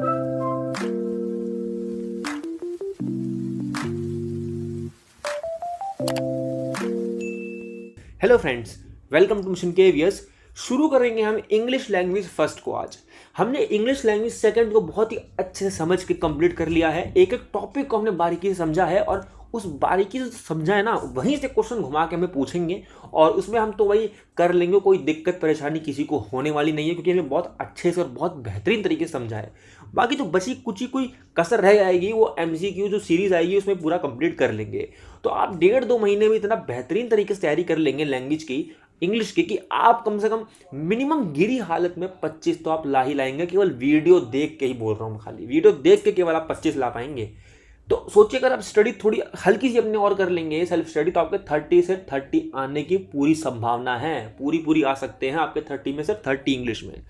Hello friends, welcome to mission KVS. शुरू करेंगे हम इंग्लिश लैंग्वेज फर्स्ट को। आज हमने इंग्लिश लैंग्वेज सेकंड को बहुत ही अच्छे से समझ के कंप्लीट कर लिया है। एक एक टॉपिक को हमने बारीकी से समझा है और उस बारीकी से समझा है ना, वहीं से क्वेश्चन घुमा के हमें पूछेंगे और उसमें हम तो वही कर लेंगे। कोई दिक्कत परेशानी किसी को होने वाली नहीं है, क्योंकि हमने बहुत अच्छे से और बहुत बेहतरीन तरीके से समझा है। बाकी जो बची कुछ कोई कसर रह जाएगी वो एमसीक्यू जो सीरीज आएगी उसमें पूरा कंप्लीट कर लेंगे। तो आप 1.5-2 महीने में इतना बेहतरीन तरीके से तैयारी कर लेंगे लैंग्वेज की, इंग्लिश की, कि आप कम से कम मिनिमम गिरी हालत में 25 तो आप ला ही लाएंगे। केवल वीडियो देख के ही बोल रहा हूँ, खाली वीडियो देख के केवल आप 25 ला पाएंगे। तो सोचिए अगर आप स्टडी थोड़ी हल्की सी अपने और कर लेंगे, सेल्फ स्टडी, तो आपके 30 से 30 आने की पूरी संभावना है। पूरी आ सकते हैं आपके 30 में से 30 इंग्लिश में।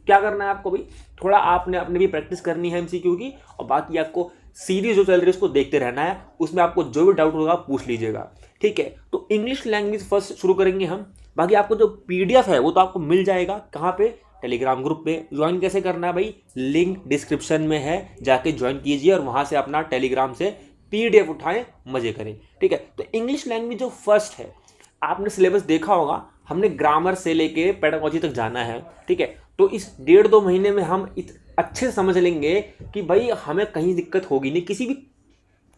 क्या करना है आपको भाई, थोड़ा आपने अपने भी प्रैक्टिस करनी है एमसीक्यू की, और बाकी आपको सीरीज जो चल रही है उसको देखते रहना है। उसमें आपको जो भी डाउट होगा पूछ लीजिएगा, ठीक है। तो इंग्लिश लैंग्वेज फर्स्ट शुरू करेंगे हम। बाकी आपको जो पीडीएफ है वो तो आपको मिल जाएगा। कहाँ पे? टेलीग्राम ग्रुप पे। ज्वाइन कैसे करना है भाई? लिंक डिस्क्रिप्शन में है, जाके ज्वाइन कीजिए और वहां से अपना टेलीग्राम से पीडीएफ उठाएं, मजे करें, ठीक है। तो इंग्लिश लैंग्वेज जो फर्स्ट है, आपने सिलेबस देखा होगा, हमने ग्रामर से लेके पेडागोजी तक जाना है, ठीक है। तो इस 1.5-2 महीने में हम अच्छे से समझ लेंगे कि भाई हमें कहीं दिक्कत होगी नहीं। किसी भी,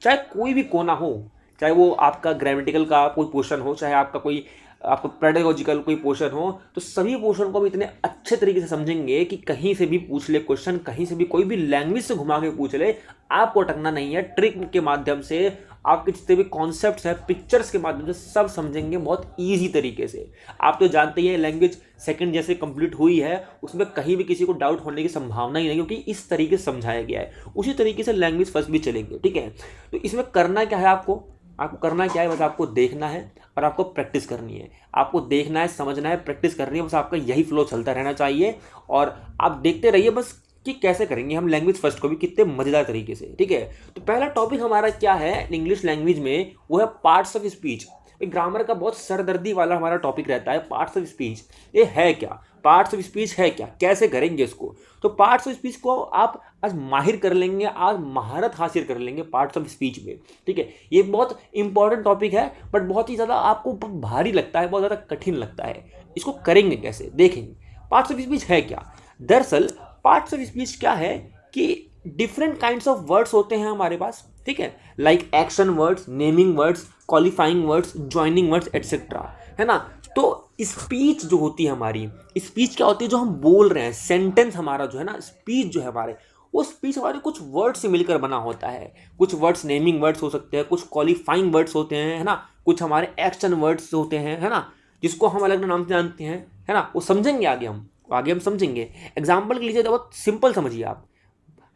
चाहे कोई भी कोना हो, चाहे वो आपका ग्रामेटिकल का कोई पोर्शन हो, चाहे आपका पेडागोजिकल कोई पोर्शन हो, तो सभी पोर्शन को हम इतने अच्छे तरीके से समझेंगे कि कहीं से भी पूछ ले क्वेश्चन, कहीं से भी कोई भी लैंग्वेज से घुमा के पूछ ले, आपको अटकना नहीं है। ट्रिक के माध्यम से आपके जितने भी कॉन्सेप्ट्स हैं, पिक्चर्स के माध्यम से सब समझेंगे बहुत ईजी तरीके से। आप तो जानते ही हैं लैंग्वेज सेकंड जैसे कंप्लीट हुई है, उसमें कहीं भी किसी को डाउट होने की संभावना ही नहीं, क्योंकि इस तरीके से समझाया गया है। उसी तरीके से लैंग्वेज फर्स्ट भी चलेंगे, ठीक है। तो इसमें करना क्या है आपको करना क्या है, बस आपको देखना है और आपको प्रैक्टिस करनी है। आपको देखना है, समझना है, प्रैक्टिस करनी है। बस आपका यही फ्लो चलता रहना चाहिए और आप देखते रहिए बस कि कैसे करेंगे हम लैंग्वेज फर्स्ट को भी कितने मजेदार तरीके से, ठीक है। तो पहला टॉपिक हमारा क्या है इंग्लिश लैंग्वेज में, वो है पार्ट्स ऑफ स्पीच। ग्रामर का बहुत सरदर्दी वाला हमारा टॉपिक रहता है पार्ट्स ऑफ स्पीच। ये है क्या? पार्ट्स ऑफ स्पीच है क्या, कैसे करेंगे इसको? तो पार्ट्स ऑफ स्पीच को आप आज माहिर कर लेंगे, आज महारत हासिल कर लेंगे पार्ट्स ऑफ स्पीच में, ठीक है। ये बहुत इंपॉर्टेंट टॉपिक है, बट बहुत ही ज़्यादा आपको भारी लगता है, बहुत ज़्यादा कठिन लगता है। इसको करेंगे कैसे, देखेंगे। पार्ट्स ऑफ स्पीच है क्या? दरअसल पार्ट्स ऑफ स्पीच क्या है कि डिफरेंट काइंड्स ऑफ वर्ड्स होते हैं हमारे पास, ठीक है। Like action words, naming words, qualifying words, joining words, etcetera, है ना। तो स्पीच जो होती है हमारी, स्पीच क्या होती है? जो हम बोल रहे हैं, सेंटेंस हमारा जो है ना, स्पीच जो है हमारे, वो स्पीच हमारे कुछ वर्ड्स से मिलकर बना होता है। कुछ वर्ड्स नेमिंग वर्ड्स हो सकते हैं, कुछ क्वालिफाइंग वर्ड्स होते हैं, है ना, कुछ हमारे एक्शन वर्ड्स होते हैं, है ना, जिसको हम अलग नाम से जानते हैं, है ना। वो समझेंगे आगे हम समझेंगे। एग्जाम्पल के लिए तो बहुत सिंपल समझिए आप।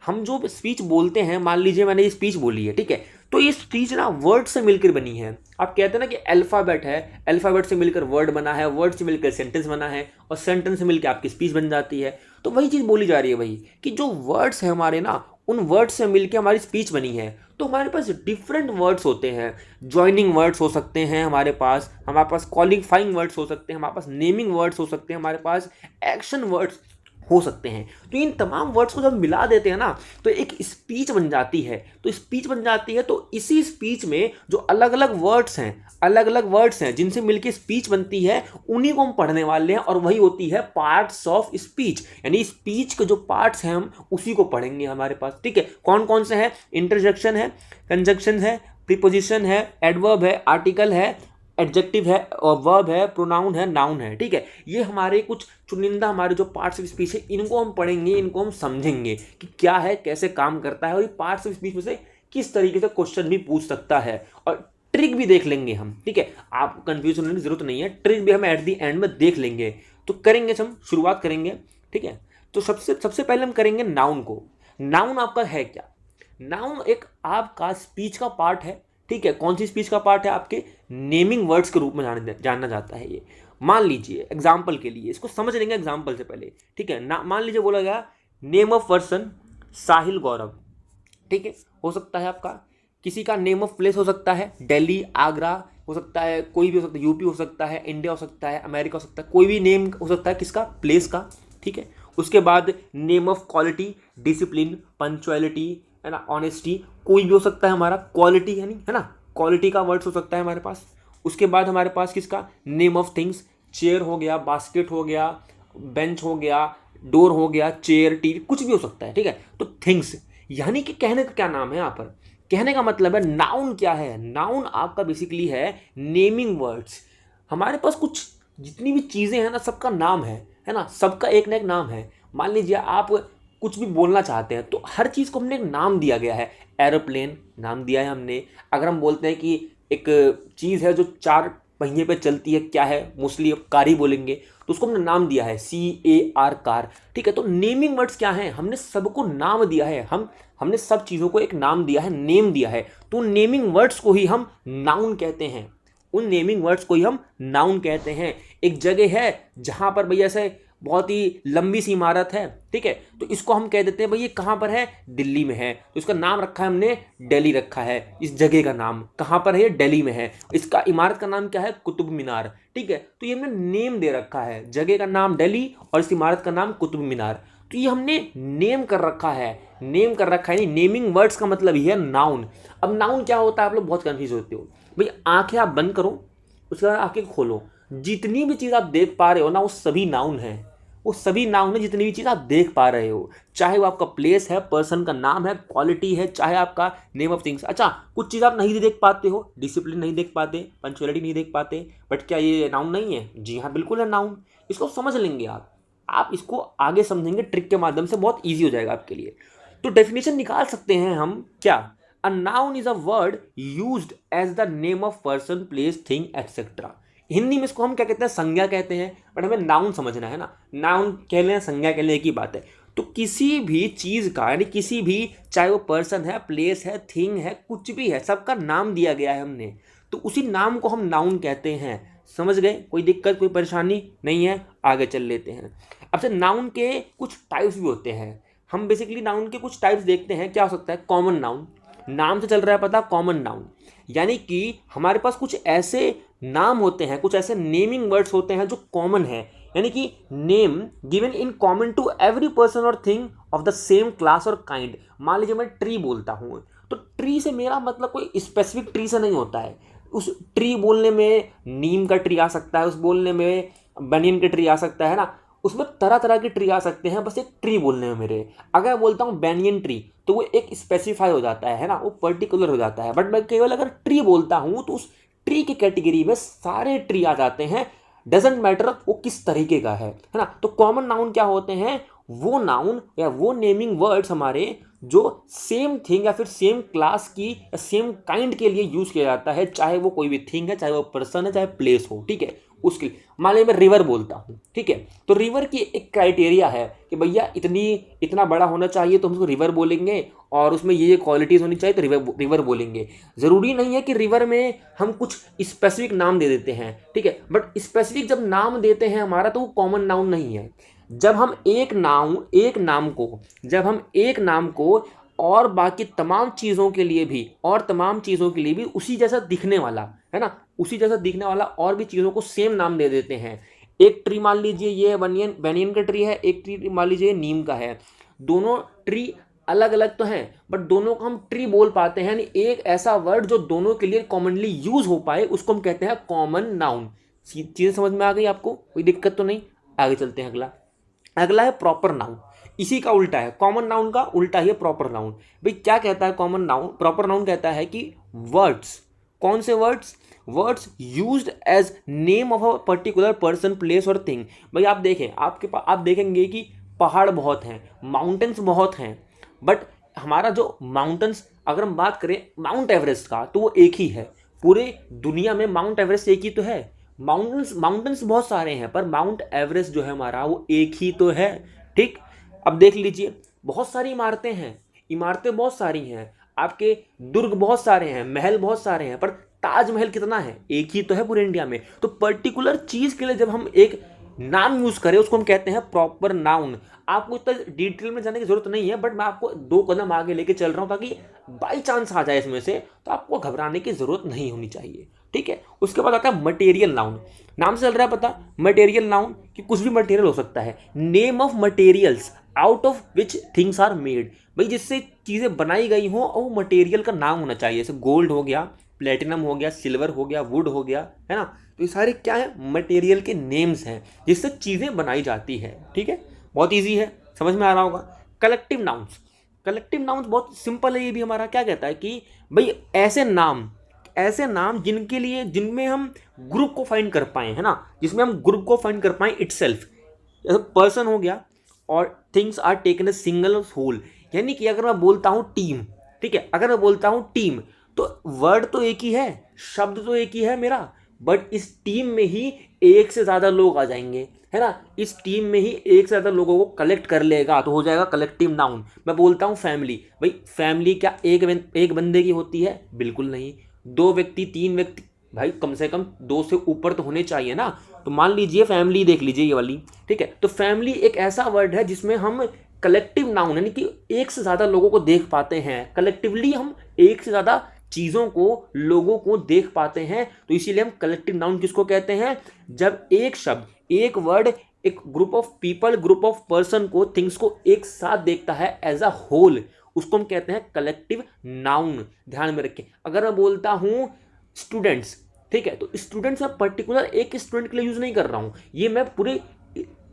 हम जो स्पीच बोलते हैं, मान लीजिए मैंने ये स्पीच बोली है, ठीक है, तो ये स्पीच ना वर्ड से मिलकर बनी है। आप कहते हैं ना कि अल्फ़ाबेट है, अल्फ़ाबेट से मिलकर वर्ड बना है, वर्ड से मिलकर सेंटेंस बना है, और सेंटेंस से मिलकर आपकी स्पीच बन जाती है। तो वही चीज़ बोली जा रही है वही, कि जो वर्ड्स हैं हमारे ना, उन वर्ड्स से मिलकर हमारी स्पीच बनी है। तो हमारे पास डिफरेंट वर्ड्स होते हैं। ज्वाइनिंग वर्ड्स हो सकते हैं हमारे पास क्वालिफाइंग वर्ड्स हो सकते हैं, हमारे पास नेमिंग वर्ड्स हो सकते हैं, हमारे पास एक्शन वर्ड्स हो सकते हैं। तो इन तमाम वर्ड्स को जब मिला देते हैं ना, तो एक स्पीच बन जाती है। तो इसी स्पीच में जो अलग अलग वर्ड्स हैं जिनसे मिलकर स्पीच बनती है, उन्हीं को हम पढ़ने वाले हैं, और वही होती है पार्ट्स ऑफ स्पीच। यानी स्पीच के जो पार्ट्स हैं हम उसी को पढ़ेंगे हमारे पास, ठीक है। कौन कौन से हैं? इंटरजेक्शन है, कंजंक्शन है, प्रीपोजिशन है, एडवर्ब है, आर्टिकल है, एडजेक्टिव है, और वर्ब है, प्रोनाउन है, नाउन है, ठीक है। ये हमारे कुछ चुनिंदा हमारे जो पार्ट्स ऑफ स्पीच है, इनको हम पढ़ेंगे, इनको हम समझेंगे कि क्या है, कैसे काम करता है, और ये पार्ट्स ऑफ स्पीच में से किस तरीके से क्वेश्चन भी पूछ सकता है, और ट्रिक भी देख लेंगे हम, ठीक है। आपको कंफ्यूज होने की जरूरत नहीं है, ट्रिक भी हम एट दी एंड में देख लेंगे। तो करेंगे, हम शुरुआत करेंगे, ठीक है। तो सबसे पहले हम करेंगे नाउन को। नाउन आपका है क्या? नाउन एक आपका स्पीच का पार्ट है, ठीक है। कौन सी स्पीच का पार्ट है? आपके नेमिंग वर्ड्स के रूप में जानना जाता है ये। मान लीजिए एग्जाम्पल के लिए, इसको समझ लेंगे एग्जाम्पल से पहले, ठीक है ना। मान लीजिए बोला गया नेम ऑफ पर्सन साहिल गौरव, ठीक है। हो सकता है आपका किसी का नेम ऑफ प्लेस हो सकता है, दिल्ली, आगरा हो सकता है, कोई भी हो सकता है, यूपी हो सकता है, इंडिया हो सकता है, अमेरिका हो सकता है, कोई भी नेम हो सकता है किसका, प्लेस का, ठीक है। उसके बाद name of quality, discipline, punctuality, है ना, ऑनेस्टी, कोई भी हो सकता है हमारा, क्वालिटी यानी, है ना, क्वालिटी का वर्ड्स हो सकता है हमारे पास। उसके बाद हमारे पास किसका, नेम ऑफ थिंग्स, चेयर हो गया, बास्केट हो गया, बेंच हो गया, डोर हो गया, चेयर, टीवी, कुछ भी हो सकता है, ठीक है। तो थिंग्स यानी कि कहने का क्या नाम है यहाँ पर, कहने का मतलब है नाउन क्या है, नाउन आपका बेसिकली है नेमिंग वर्ड्स। हमारे पास कुछ जितनी भी चीज़ें हैं ना, सबका नाम है ना, सबका एक ना एक नाम है। मान लीजिए आप कुछ भी बोलना चाहते हैं तो हर चीज़ को हमने एक नाम दिया गया है। एरोप्लेन नाम दिया है हमने। अगर हम बोलते हैं कि एक चीज़ है जो 4 पहिए पे चलती है, क्या है, मोस्टली अब कार ही बोलेंगे, तो उसको हमने नाम दिया है CAR, कार, ठीक है। तो नेमिंग वर्ड्स क्या हैं, हमने सबको नाम दिया है, हमने सब चीज़ों को एक नाम दिया है, नेम दिया है। तो नेमिंग वर्ड्स को ही हम नाउन कहते हैं, उन नेमिंग वर्ड्स को ही हम नाउन कहते हैं। एक जगह है जहाँ पर भैया से बहुत ही लंबी सी इमारत है, ठीक है, तो इसको हम कह देते हैं भाई ये कहाँ पर है, दिल्ली में है, तो इसका नाम रखा है हमने दिल्ली रखा है। इस जगह का नाम कहाँ पर है, दिल्ली में है। इसका इमारत का नाम क्या है, कुतुब मीनार, ठीक है। तो ये हमने नेम दे रखा है, जगह का नाम दिल्ली और इस इमारत का नाम कुतुब मीनार, तो ये हमने नेम कर रखा है, नेम कर रखा है। नेमिंग वर्ड्स का मतलब ही है नाउन। अब नाउन क्या होता है, आप लोग बहुत कंफ्यूज होते हो। भाई आंखें आप बंद करो, उसके बाद आंखें खोलो, जितनी भी चीज़ आप देख पा रहे हो ना, वो सभी नाउन है, वो सभी नाउन है, जितनी भी चीज़ आप देख पा रहे हो, चाहे वो आपका प्लेस है, पर्सन का नाम है, क्वालिटी है, चाहे आपका नेम ऑफ थिंग्स। अच्छा, कुछ चीज़ आप नहीं देख पाते हो, डिसिप्लिन नहीं देख पाते, पंक्चुअलिटी नहीं देख पाते, बट क्या ये नाउन नहीं है? जी हाँ, बिल्कुल है नाउन। इसको समझ लेंगे आप इसको आगे समझेंगे, ट्रिक के माध्यम से बहुत ईजी हो जाएगा आपके लिए। तो डेफिनेशन निकाल सकते हैं हम क्या, a noun is a word used as the name of person, place, thing etcetera. Hindi में इसको हम क्या कहते हैं, संज्ञा कहते हैं, बट हमें नाउन समझना है ना, नाउन कह लें संज्ञा कह लें एक ही बात है। तो किसी भी चीज़ का, यानी किसी भी, चाहे वो पर्सन है, प्लेस है, थिंग है, कुछ भी है, सबका नाम दिया गया है हमने, तो उसी नाम को हम नाउन कहते हैं। समझ गए? कोई दिक्कत, कोई परेशानी नहीं है? आगे चल लेते हैं। अब से नाउन के कुछ टाइप्स भी होते हैं, हम बेसिकली नाउन के कुछ टाइप्स देखते हैं। क्या हो सकता है? कॉमन नाउन, नाम से चल रहा है पता, कॉमन नाउन, यानी कि हमारे पास कुछ ऐसे नाम होते हैं, कुछ ऐसे नेमिंग वर्ड्स होते हैं जो कॉमन है, यानी कि name given in common to every person or thing of the same class or kind. मान लीजिए मैं ट्री बोलता हूँ, तो ट्री से मेरा मतलब कोई स्पेसिफिक ट्री से नहीं होता है। उस ट्री बोलने में नीम का ट्री आ सकता है, उस बोलने में बनियन का ट्री आ सकता है ना, उसमें तरह तरह के ट्री आ सकते हैं, बस एक ट्री बोलने में मेरे। अगर मैं बोलता हूँ बैनियन ट्री, तो वो एक स्पेसिफाई हो जाता है ना, वो पर्टिकुलर हो जाता है। बट मैं केवल अगर ट्री बोलता हूँ तो उस ट्री की कैटेगरी में सारे ट्री आ जाते हैं, डजेंट मैटर वो किस तरीके का है ना। तो कॉमन नाउन क्या होते हैं? वो नाउन या वो नेमिंग वर्ड्स हमारे जो सेम थिंग या फिर सेम क्लास की या सेम काइंड के लिए यूज किया जाता है, चाहे वो कोई भी थिंग है, चाहे वो पर्सन है, चाहे प्लेस हो, ठीक है। उसके लिए मान लीजिए मैं रिवर बोलता हूँ, ठीक है, तो रिवर की एक क्राइटेरिया है कि भैया इतना बड़ा होना चाहिए तो हम उसको रिवर बोलेंगे, और उसमें ये क्वालिटीज़ होनी चाहिए तो रिवर बोलेंगे। ज़रूरी नहीं है कि रिवर में हम कुछ स्पेसिफिक नाम दे देते हैं, ठीक है, बट स्पेसिफिक जब नाम देते हैं हमारा, तो वो कॉमन नाउन नहीं है। जब हम एक नाम को और बाकी तमाम चीज़ों के लिए भी उसी जैसा दिखने वाला, है ना, उसी जैसा दिखने वाला और भी चीज़ों को सेम नाम दे देते हैं। एक ट्री मान लीजिए ये बनियन का ट्री है, एक ट्री मान लीजिए नीम का है, दोनों ट्री अलग अलग तो हैं, बट दोनों को हम ट्री बोल पाते हैं। यानी एक ऐसा वर्ड जो दोनों के लिए कॉमनली यूज हो पाए, उसको हम कहते हैं कॉमन नाउन। चीज़ें समझ में आ गई आपको? कोई दिक्कत तो नहीं? आगे चलते हैं। अगला है प्रॉपर नाउन। इसी का उल्टा है, कॉमन नाउन का उल्टा ही है प्रॉपर नाउन। भाई क्या कहता है कॉमन नाउन? प्रॉपर नाउन कहता है कि वर्ड्स, कौन से words used as name of a particular person, place और थिंग। भाई आप देखें, आपके पास आप देखेंगे कि पहाड़ बहुत हैं, माउंटेन्स बहुत हैं, बट हमारा जो माउंटेन्स, अगर हम बात करें माउंट एवरेस्ट का, तो वो एक ही है पूरे दुनिया में। माउंट एवरेस्ट एक ही तो है। माउंटेन्स बहुत सारे हैं, पर माउंट एवरेस्ट जो है हमारा, वो एक ही तो है, ठीक। अब देख लीजिए, बहुत सारी इमारतें बहुत सारी हैं, आपके दुर्ग बहुत सारे हैं, महल बहुत सारे हैं, पर ताजमहल कितना है? एक ही तो है पूरे इंडिया में। तो पर्टिकुलर चीज के लिए जब हम एक नाम यूज करें, उसको हम कहते हैं प्रॉपर नाउन। आपको इतना डिटेल में जाने की जरूरत नहीं है, बट मैं आपको 2 कदम आगे लेके चल रहा हूं, ताकि बाई चांस आ जाए इसमें से, तो आपको घबराने की जरूरत नहीं होनी चाहिए। ठीक है। उसके बाद आता है मटेरियल नाउन। नाम से चल रहा है पता, मटेरियल नाउन कि कुछ भी मटेरियल हो सकता है। Name of materials out of which things are made, भाई जिससे चीज़ें बनाई गई हों और वो मटेरियल का नाम होना चाहिए। जैसे गोल्ड हो गया, प्लेटिनम हो गया, सिल्वर हो गया, वुड हो गया, है ना। तो ये सारे क्या है, मटेरियल के नेम्स हैं जिससे चीज़ें बनाई जाती है। ठीक है, बहुत ईजी है, समझ में आ रहा होगा। कलेक्टिव नाउन्स, कलेक्टिव नाउन्स बहुत सिंपल है। ये भी हमारा क्या कहता है कि भाई ऐसे नाम जिनके लिए, जिनमें हम ग्रुप को फाइंड कर पाए, है ना, जिसमें हम ग्रुप को फाइंड कर पाए इटसेल्फ। जैसे पर्सन हो गया और things are taken a single whole, यानी कि अगर मैं बोलता हूँ टीम, ठीक है, अगर मैं बोलता हूँ टीम तो वर्ड तो एक ही है, शब्द तो एक ही है मेरा, बट इस टीम में ही एक से ज़्यादा लोग आ जाएंगे, है ना। इस टीम में ही एक से ज़्यादा लोगों को कलेक्ट कर लेगा तो हो जाएगा कलेक्टिव नाउन। मैं बोलता हूँ फैमिली, भाई फैमिली क्या एक बंदे की होती है? बिल्कुल नहीं। 2 व्यक्ति, 3 व्यक्ति, भाई कम से कम 2 से ऊपर तो होने चाहिए ना। तो मान लीजिए फैमिली, देख लीजिए ये वाली, ठीक है। तो फैमिली एक ऐसा वर्ड है जिसमें हम कलेक्टिव नाउन यानी कि एक से ज़्यादा लोगों को देख पाते हैं। कलेक्टिवली हम एक से ज़्यादा चीज़ों को, लोगों को देख पाते हैं, तो इसीलिए हम कलेक्टिव नाउन किसको कहते हैं? जब एक शब्द, एक वर्ड, एक group of people, group of person को, थिंग्स को एक साथ देखता है एज अ होल, उसको हम कहते हैं कलेक्टिव नाउन। ध्यान में रखें। अगर मैं बोलता हूं स्टूडेंट्स, ठीक है, तो स्टूडेंट्स मैं पर्टिकुलर एक स्टूडेंट के लिए यूज नहीं कर रहा हूं, ये मैं पूरी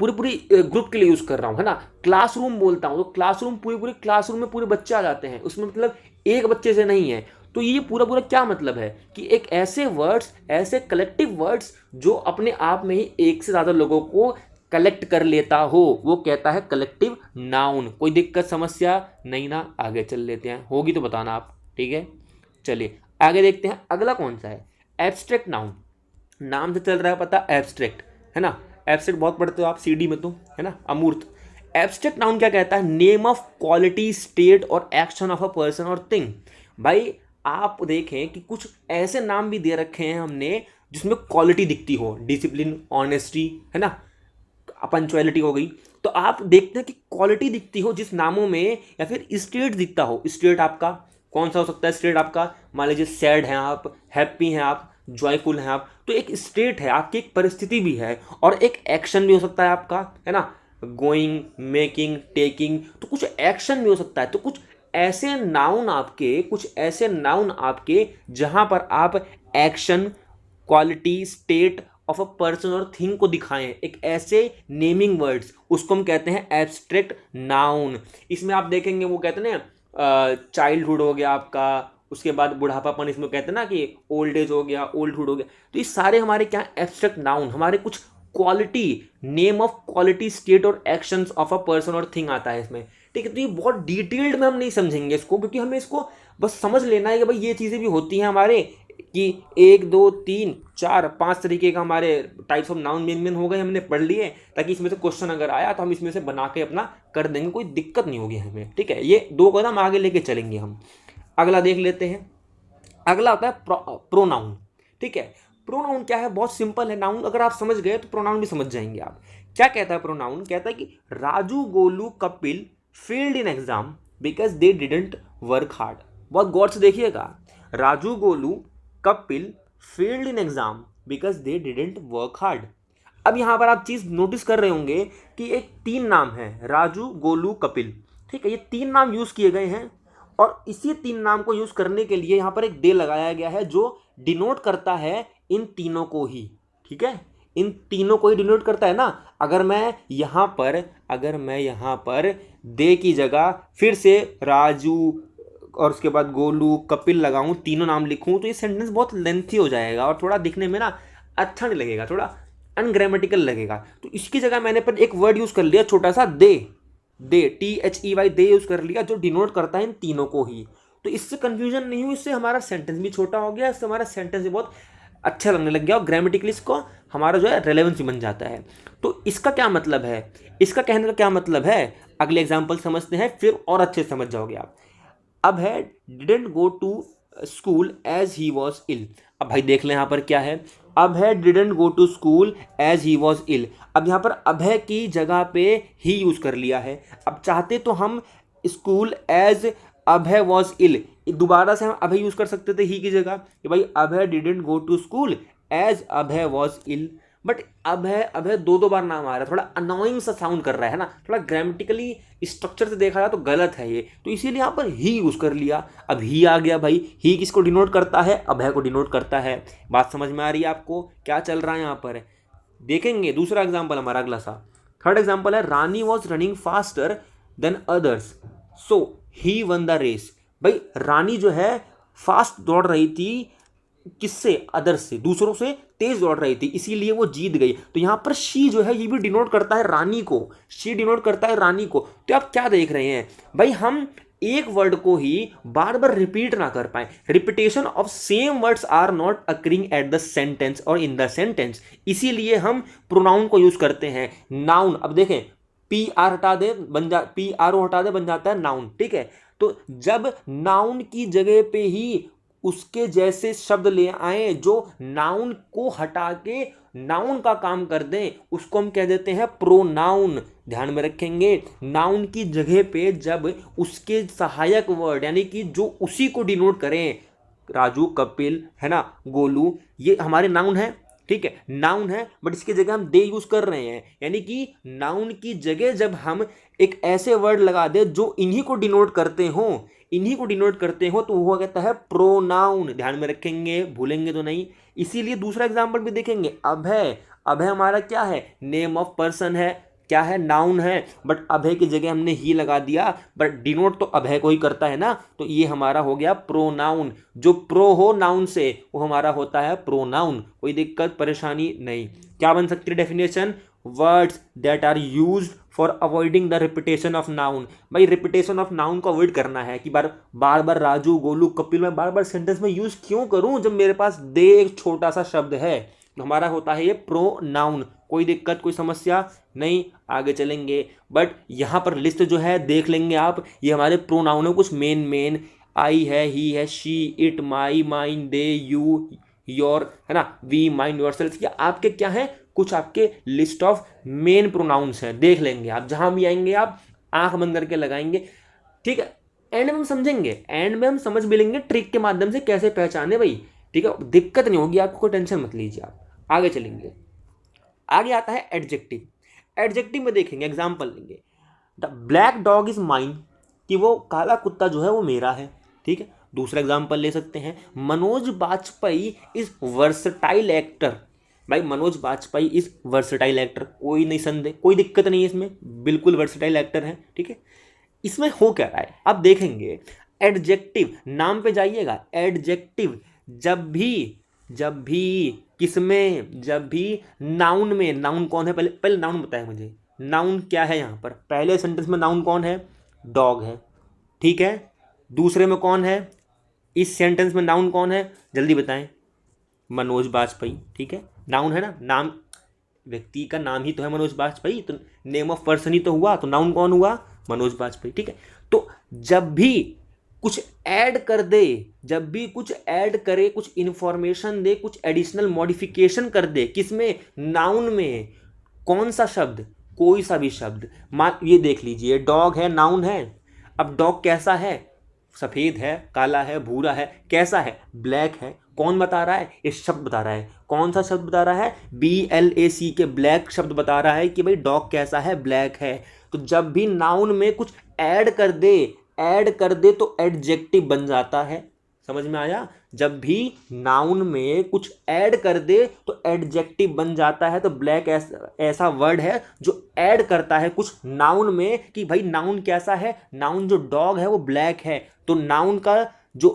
ग्रुप के लिए यूज कर रहा हूं, है ना। क्लासरूम बोलता हूं तो क्लासरूम, पूरी क्लासरूम में पूरे बच्चे आ जाते हैं, उसमें मतलब एक बच्चे से नहीं है। तो ये पूरा क्या मतलब है कि एक ऐसे वर्ड्स, ऐसे कलेक्टिव वर्ड्स जो अपने आप में ही एक से ज्यादा लोगों को कलेक्ट कर लेता हो, वो कहता है कलेक्टिव नाउन। कोई दिक्कत समस्या नहीं ना? आगे चल लेते हैं, होगी तो बताना आप, ठीक है। चलिए आगे देखते हैं, अगला कौन सा है? Abstract noun. नाम से चल रहा है पता, एब्स्ट्रैक्ट, है ना। एब्स्ट्रैक्ट बहुत पढ़ते हो आप सीडी में तो, है ना, अमूर्त। एब्स्ट्रैक्ट नाउन क्या कहता है? नेम ऑफ क्वालिटी, स्टेट और action of a person or thing. भाई आप देखें कि कुछ ऐसे नाम भी दे रखे हैं हमने जिसमें क्वालिटी दिखती हो, डिसिप्लिन, ऑनेस्टी, है ना, पंचुअलिटी हो गई। तो आप देखते हैं कि क्वालिटी दिखती हो जिस नामों में, या फिर स्टेट दिखता हो। स्टेट आपका कौन सा हो सकता है? स्टेट आपका मान लीजिए सैड हैं आप, हैप्पी हैं आप, जॉयफुल हैं आप, तो एक स्टेट है आपकी, एक परिस्थिति भी है, और एक एक्शन भी हो सकता है आपका, है ना, गोइंग, मेकिंग, टेकिंग, तो कुछ एक्शन भी हो सकता है। तो कुछ ऐसे नाउन आपके जहां पर आप action, quality, state of a person or thing को दिखाएं, एक ऐसे नेमिंग वर्ड्स, उसको हम कहते हैं एब्स्ट्रैक्ट नाउन। इसमें आप देखेंगे वो कहते हैं ना, चाइल्डहुड हो गया आपका, उसके बाद बुढ़ापापन, इसमें कहते हैं ना कि ओल्ड एज हो गया, ओल्डहुड हो गया। तो ये सारे हमारे क्या, एब्स्ट्रैक्ट नाउन, हमारे कुछ quality, name of quality, state और actions of a person or thing आता है इसमें, ठीक है। तो ये बहुत डिटेल्ड में हम नहीं समझेंगे इसको, क्योंकि हमें इसको बस समझ लेना है कि भाई ये चीज़ें भी होती हैं हमारे, कि 1 2 3 4 5 तरीके का हमारे टाइप्स ऑफ नाउन मेन हो गए, हमने पढ़ लिए, ताकि इसमें से क्वेश्चन अगर आया तो हम इसमें से बना के अपना कर देंगे, कोई दिक्कत नहीं होगी हमें, ठीक है। ये 2 कदम आगे लेके चलेंगे हम। अगला देख लेते हैं, अगला होता है प्रोनाउन, ठीक है। प्रोनाउन क्या है? बहुत सिंपल है। नाउन अगर आप समझ गए तो प्रोनाउन भी समझ जाएंगे आप। क्या कहता है प्रोनाउन? कहता है कि Raju, Golu, Kapil failed in exam because they didn't work hard. बहुत गौर से देखिएगा, Raju, Golu, Kapil failed in exam because they didn't work hard. अब यहां पर आप चीज नोटिस कर रहे होंगे कि एक 3 नाम है, राजू, गोलू, कपिल, ठीक है। ये 3 नाम यूज किए गए हैं, और इसी 3 नाम को यूज करने के लिए यहां पर एक दे लगाया गया है जो डिनोट करता है इन तीनों को ही, ठीक है। इन तीनों को ही डिनोट करता है ना। अगर मैं यहां पर दे की जगह फिर से राजू और उसके बाद गोलू, कपिल लगाऊं, तीनों नाम लिखूं, तो ये सेंटेंस बहुत लेंथी हो जाएगा और थोड़ा दिखने में ना अच्छा नहीं लगेगा, थोड़ा अनग्रामेटिकल लगेगा। तो इसकी जगह मैंने पर एक वर्ड यूज कर लिया छोटा सा, दे, THEY, दे यूज कर लिया, जो डिनोट करता है इन तीनों को ही। तो इससे कंफ्यूजन नहीं हुई, इससे हमारा सेंटेंस भी छोटा हो गया, इससे हमारा सेंटेंस भी बहुत अच्छा लगने लग गया, और ग्रामेटिकली इसको हमारा जो है रेलेवेंस भी बन जाता है। तो इसका क्या मतलब है? इसका कहने का क्या मतलब है? अगले एग्जाम्पल समझते हैं, फिर और अच्छे समझ जाओगे आप। अब he didn't go to school as he was ill. अब भाई देख लें यहाँ पर क्या है, अब he didn't go to school as he was ill. अब यहाँ पर अब की जगह पे ही यूज कर लिया है। अब चाहते तो हम school as Abhay was ill, दोबारा से हम अभय यूज कर सकते थे ही की जगह कि भाई Abhay didn't go to school as Abhay was ill, but Abhay Abhay दो बार नाम आ रहा है, थोड़ा अनोइंग सा साउंड कर रहा है ना, थोड़ा ग्रामेटिकली स्ट्रक्चर से देखा जाए तो गलत है ये, तो इसीलिए यहाँ पर ही यूज कर लिया। अब ही आ गया भाई, ही किसको डिनोट करता है, अभय को डिनोट करता है। बात समझ में आ रही है आपको क्या चल रहा है यहाँ पर? देखेंगे दूसरा एग्जाम्पल हमारा अगला सा, थर्ड एग्जाम्पल है Rani was running faster than others so he won the race. भाई रानी जो है फास्ट दौड़ रही थी, किससे, अदर्स से, दूसरों से तेज दौड़ रही थी, इसीलिए वो जीत गई। तो यहां पर शी जो है ये भी डिनोट करता है रानी को, शी डिनोट करता है रानी को। तो आप क्या देख रहे हैं भाई, हम एक वर्ड को ही बार बार रिपीट ना कर पाए, repetition of same words are not occurring at the sentence और इन द सेंटेंस, इसीलिए हम प्रोनाउन को यूज करते हैं। नाउन, अब देखें पी आर हटा दे पी आर ओ हटा दे बन जाता है नाउन, ठीक है। तो जब नाउन की जगह पे ही उसके जैसे शब्द ले आए जो नाउन को हटा के नाउन का काम कर दें, उसको हम कह देते हैं प्रोनाउन। ध्यान में रखेंगे, नाउन की जगह पे जब उसके सहायक वर्ड यानी कि जो उसी को डिनोट करें, राजू, कपिल, है ना, गोलू, ये हमारे नाउन है, ठीक है, नाउन है, बट इसकी जगह हम दे यूज कर रहे हैं, यानी कि नाउन की जगह जब हम एक ऐसे वर्ड लगा दे जो इन्हीं को डिनोट करते हो तो वो कहता है प्रोनाउन। ध्यान में रखेंगे, भूलेंगे तो नहीं। इसीलिए दूसरा एग्जांपल भी देखेंगे, अभय, अभय हमारा क्या है, नेम ऑफ पर्सन है, क्या है, नाउन है, बट अभय की जगह हमने ही लगा दिया, बट डिनोट तो अभय को ही करता है ना, तो ये हमारा हो गया प्रोनाउन। जो प्रो हो नाउन से वो हमारा होता है प्रोनाउन। कोई दिक्कत परेशानी नहीं। क्या बन सकती है definition, words that are used for avoiding the repetition of noun. भाई रिपीटेशन ऑफ नाउन को अवॉइड करना है कि बार बार राजू, गोलू, कपिल मैं बार बार सेंटेंस में यूज क्यों करूं जब मेरे पास दे एक छोटा सा शब्द है, तो हमारा होता है ये प्रोनाउन। कोई दिक्कत, कोई समस्या नहीं, आगे चलेंगे। बट यहाँ पर लिस्ट जो है देख लेंगे आप, ये हमारे प्रोनाउन है, कुछ मेन आई है, ही है, she, it, my, mine, they, you, your, है ना, वी, माइन, योरसेल्फ, या आपके क्या है, कुछ आपके लिस्ट ऑफ मेन प्रोनाउंस हैं, देख लेंगे आप। जहां भी आएंगे आप आंख बंद करके लगाएंगे, ठीक है। एंड में हम समझेंगे, एंड में हम समझ भी लेंगे ट्रिक के माध्यम से कैसे पहचाने भाई, ठीक है, दिक्कत नहीं होगी आपको, कोई टेंशन मत लीजिए आप। आगे चलेंगे, आगे आता है एडजेक्टिव। एडजेक्टिव में देखेंगे, एग्जाम्पल लेंगे, the black dog is mine, कि वो काला कुत्ता जो है वो मेरा है, ठीक है। दूसरा एग्जाम्पल ले सकते हैं, Manoj Bajpayee is versatile actor. भाई Manoj Bajpayee is versatile actor, कोई नहीं संदेह, कोई दिक्कत नहीं है इसमें, बिल्कुल वर्सटाइल एक्टर है, ठीक है। इसमें हो क्या रहा है अब देखेंगे। एडजेक्टिव, नाम पे जाइएगा, एडजेक्टिव जब भी किसमें, जब भी नाउन में, नाउन कौन है, पहले नाउन बताए मुझे, नाउन क्या है यहाँ पर, पहले सेंटेंस में नाउन कौन है, डॉग है, ठीक है। दूसरे में कौन है, इस सेंटेंस में नाउन कौन है, जल्दी बताएं, मनोज बाजपेयी, ठीक है, नाउन है ना, नाम व्यक्ति का नाम ही तो है मनोज बाजपेयी, तो नेम ऑफ पर्सन ही तो हुआ, तो नाउन कौन हुआ, मनोज बाजपेयी, ठीक है। तो जब भी कुछ ऐड कर दे, जब भी कुछ ऐड करे, कुछ इंफॉर्मेशन दे, कुछ एडिशनल मॉडिफिकेशन कर दे, किसमें, नाउन में, कौन सा शब्द, कोई सा भी शब्द, ये देख लीजिए, डॉग है, नाउन है। अब डॉग कैसा है, सफेद है, काला है, भूरा है, कैसा है, ब्लैक है। कौन बता रहा है, ये शब्द बता रहा है, कौन सा शब्द बता रहा है, BLAC के, ब्लैक शब्द बता रहा है कि भाई डॉग कैसा है, ब्लैक है। तो जब भी नाउन में कुछ ऐड कर दे तो एडजेक्टिव बन जाता है, समझ में आया। जब भी नाउन में कुछ ऐड कर दे तो एडजेक्टिव बन जाता है। तो ब्लैक ऐसा वर्ड है जो ऐड करता है कुछ नाउन में कि भाई नाउन कैसा है, नाउन जो डॉग है वो ब्लैक है, तो नाउन का जो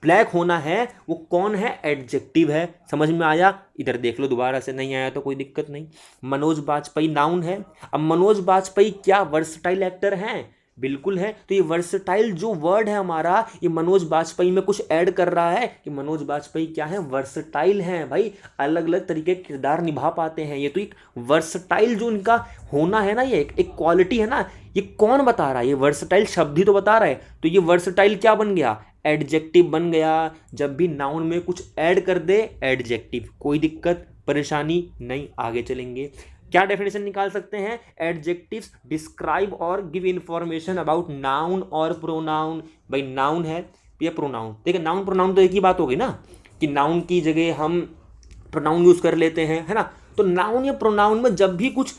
ब्लैक होना है वो कौन है, एडजेक्टिव है। समझ में आया, इधर देख लो दोबारा से, नहीं आया तो कोई दिक्कत नहीं। मनोज बाजपेयी नाउन है। अब मनोज बाजपेयी क्या वर्सटाइल एक्टर हैं, बिल्कुल है। तो ये वर्सटाइल जो वर्ड है हमारा, ये मनोज बाजपेयी में कुछ ऐड कर रहा है कि मनोज बाजपेयी क्या है, वर्सटाइल हैं भाई, अलग अलग तरीके के किरदार निभा पाते हैं। ये तो एक वर्सटाइल जो इनका होना है ना, ये एक क्वालिटी है ना, ये कौन बता रहा है, ये वर्सटाइल शब्द ही तो बता रहा है। तो ये वर्सटाइल क्या बन गया, एडजेक्टिव बन गया। जब भी नाउन में कुछ ऐड कर दे, एडजेक्टिव, कोई दिक्कत परेशानी नहीं। आगे चलेंगे, क्या डेफिनेशन निकाल सकते हैं? एडजेक्टिव्स डिस्क्राइब और गिव इंफॉर्मेशन अबाउट नाउन और प्रोनाउन। भाई नाउन है या प्रोनाउन, देखिए नाउन प्रोनाउन तो एक ही बात होगी ना, कि नाउन की जगह हम प्रोनाउन यूज कर लेते हैं, है ना। तो नाउन या प्रोनाउन में जब भी कुछ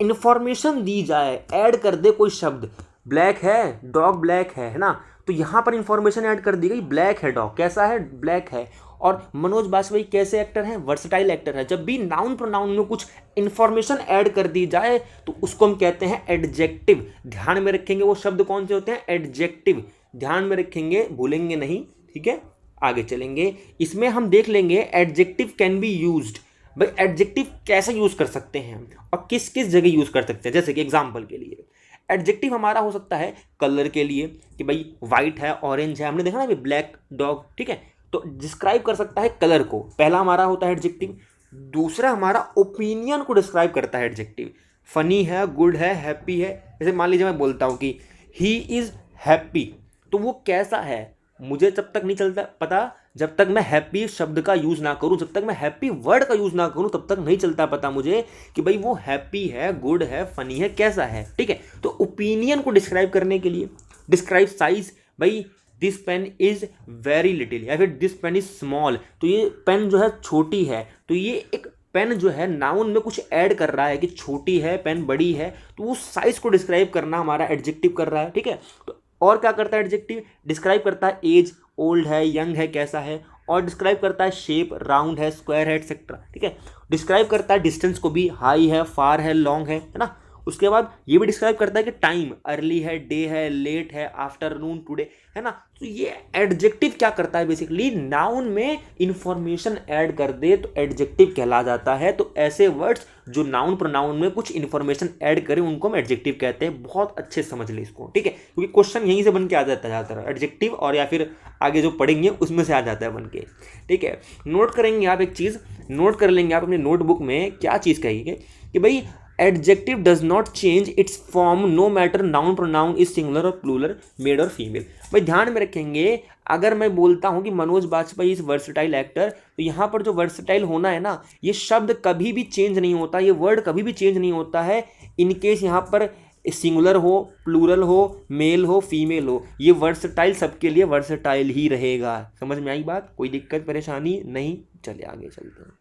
इंफॉर्मेशन दी जाए, ऐड कर दे कोई शब्द, ब्लैक है डॉग ब्लैक है ना, तो यहां पर इंफॉर्मेशन ऐड कर दी गई, ब्लैक है डॉग, कैसा है? ब्लैक है। और मनोज बाजपेयी कैसे एक्टर हैं? वर्सटाइल एक्टर है। जब भी नाउन प्रोनाउन में कुछ इंफॉर्मेशन ऐड कर दी जाए तो उसको हम कहते हैं एडजेक्टिव। ध्यान में रखेंगे वो शब्द कौन से होते हैं? एडजेक्टिव। ध्यान में रखेंगे, भूलेंगे नहीं, ठीक है। आगे चलेंगे, इसमें हम देख लेंगे एडजेक्टिव कैन बी यूज्ड। भाई एडजेक्टिव कैसे यूज कर सकते हैं और किस किस जगह यूज कर सकते हैं। जैसे कि एग्जांपल के लिए एडजेक्टिव हमारा हो सकता है कलर के लिए, कि भाई वाइट है, ऑरेंज है, हमने देखा ना ब्लैक डॉग, ठीक है। तो डिस्क्राइब कर सकता है कलर को, पहला हमारा होता है एडजेक्टिव। दूसरा हमारा ओपिनियन को डिस्क्राइब करता है एडजेक्टिव। फनी है, गुड है, हैप्पी है। जैसे मान लीजिए मैं बोलता हूँ कि ही इज हैप्पी, तो वो कैसा है मुझे जब तक नहीं चलता पता, जब तक मैं हैप्पी शब्द का यूज ना करूं, जब तक मैं हैप्पी वर्ड का यूज ना करूं, तब तक नहीं चलता पता मुझे कि भाई वो हैप्पी है, गुड है, फनी है, कैसा है, ठीक है। तो ओपिनियन को डिस्क्राइब करने के लिए डिस्क्राइब साइज, भाई this pen is very little, या फिर दिस पेन इज स्मॉल, तो ये पेन जो है छोटी है। तो ये एक पेन जो है नाउन में कुछ ऐड कर रहा है कि छोटी है, पेन बड़ी है, तो वो साइज को डिस्क्राइब करना हमारा एडजेक्टिव कर रहा है, ठीक है। तो और क्या करता है एडजेक्टिव? डिस्क्राइब करता है एज, ओल्ड है, यंग है, कैसा है। और डिस्क्राइब करता है शेप, राउंड है, स्क्वायर है, एक्सेट्रा, ठीक है। डिस्क्राइब करता है डिस्टेंस को भी, हाई है, फार है, लॉन्ग है ना। उसके बाद ये भी डिस्क्राइब करता है कि टाइम, अर्ली है, डे है, लेट है, आफ्टरनून, टुडे, है ना। तो ये एडजेक्टिव क्या करता है? बेसिकली नाउन में इंफॉर्मेशन ऐड कर दे तो एडजेक्टिव कहला जाता है। तो ऐसे वर्ड्स जो नाउन प्रोनाउन में कुछ इंफॉर्मेशन ऐड करें उनको हम एडजेक्टिव कहते हैं। बहुत अच्छे समझ ले इसको, ठीक है, क्योंकि क्वेश्चन यहीं से बन के आ जाता है ज़्यादातर, एडजेक्टिव और या फिर आगे जो पढ़ेंगे उसमें से आ जाता है बन के, ठीक है। नोट करेंगे आप एक चीज़, नोट कर लेंगे आप अपनी नोटबुक में, क्या चीज़ कहेंगे कि भाई adjective does not change its form no matter noun pronoun is singular और प्लूरल, मेल और फीमेल। भाई ध्यान में रखेंगे, अगर मैं बोलता हूं कि Manoj Bajpayee is versatile actor, तो यहां पर जो वर्सटाइल होना है ना, ये शब्द कभी भी चेंज नहीं होता, ये वर्ड कभी भी चेंज नहीं होता है। इनकेस यहां पर सिंगुलर हो, प्लूरल हो, मेल हो, फीमेल हो, ये वर्सटाइल सबके लिए वर्सटाइल ही रहेगा। समझ में आई बात? कोई दिक्कत परेशानी नहीं? चलिए आगे चलते हैं।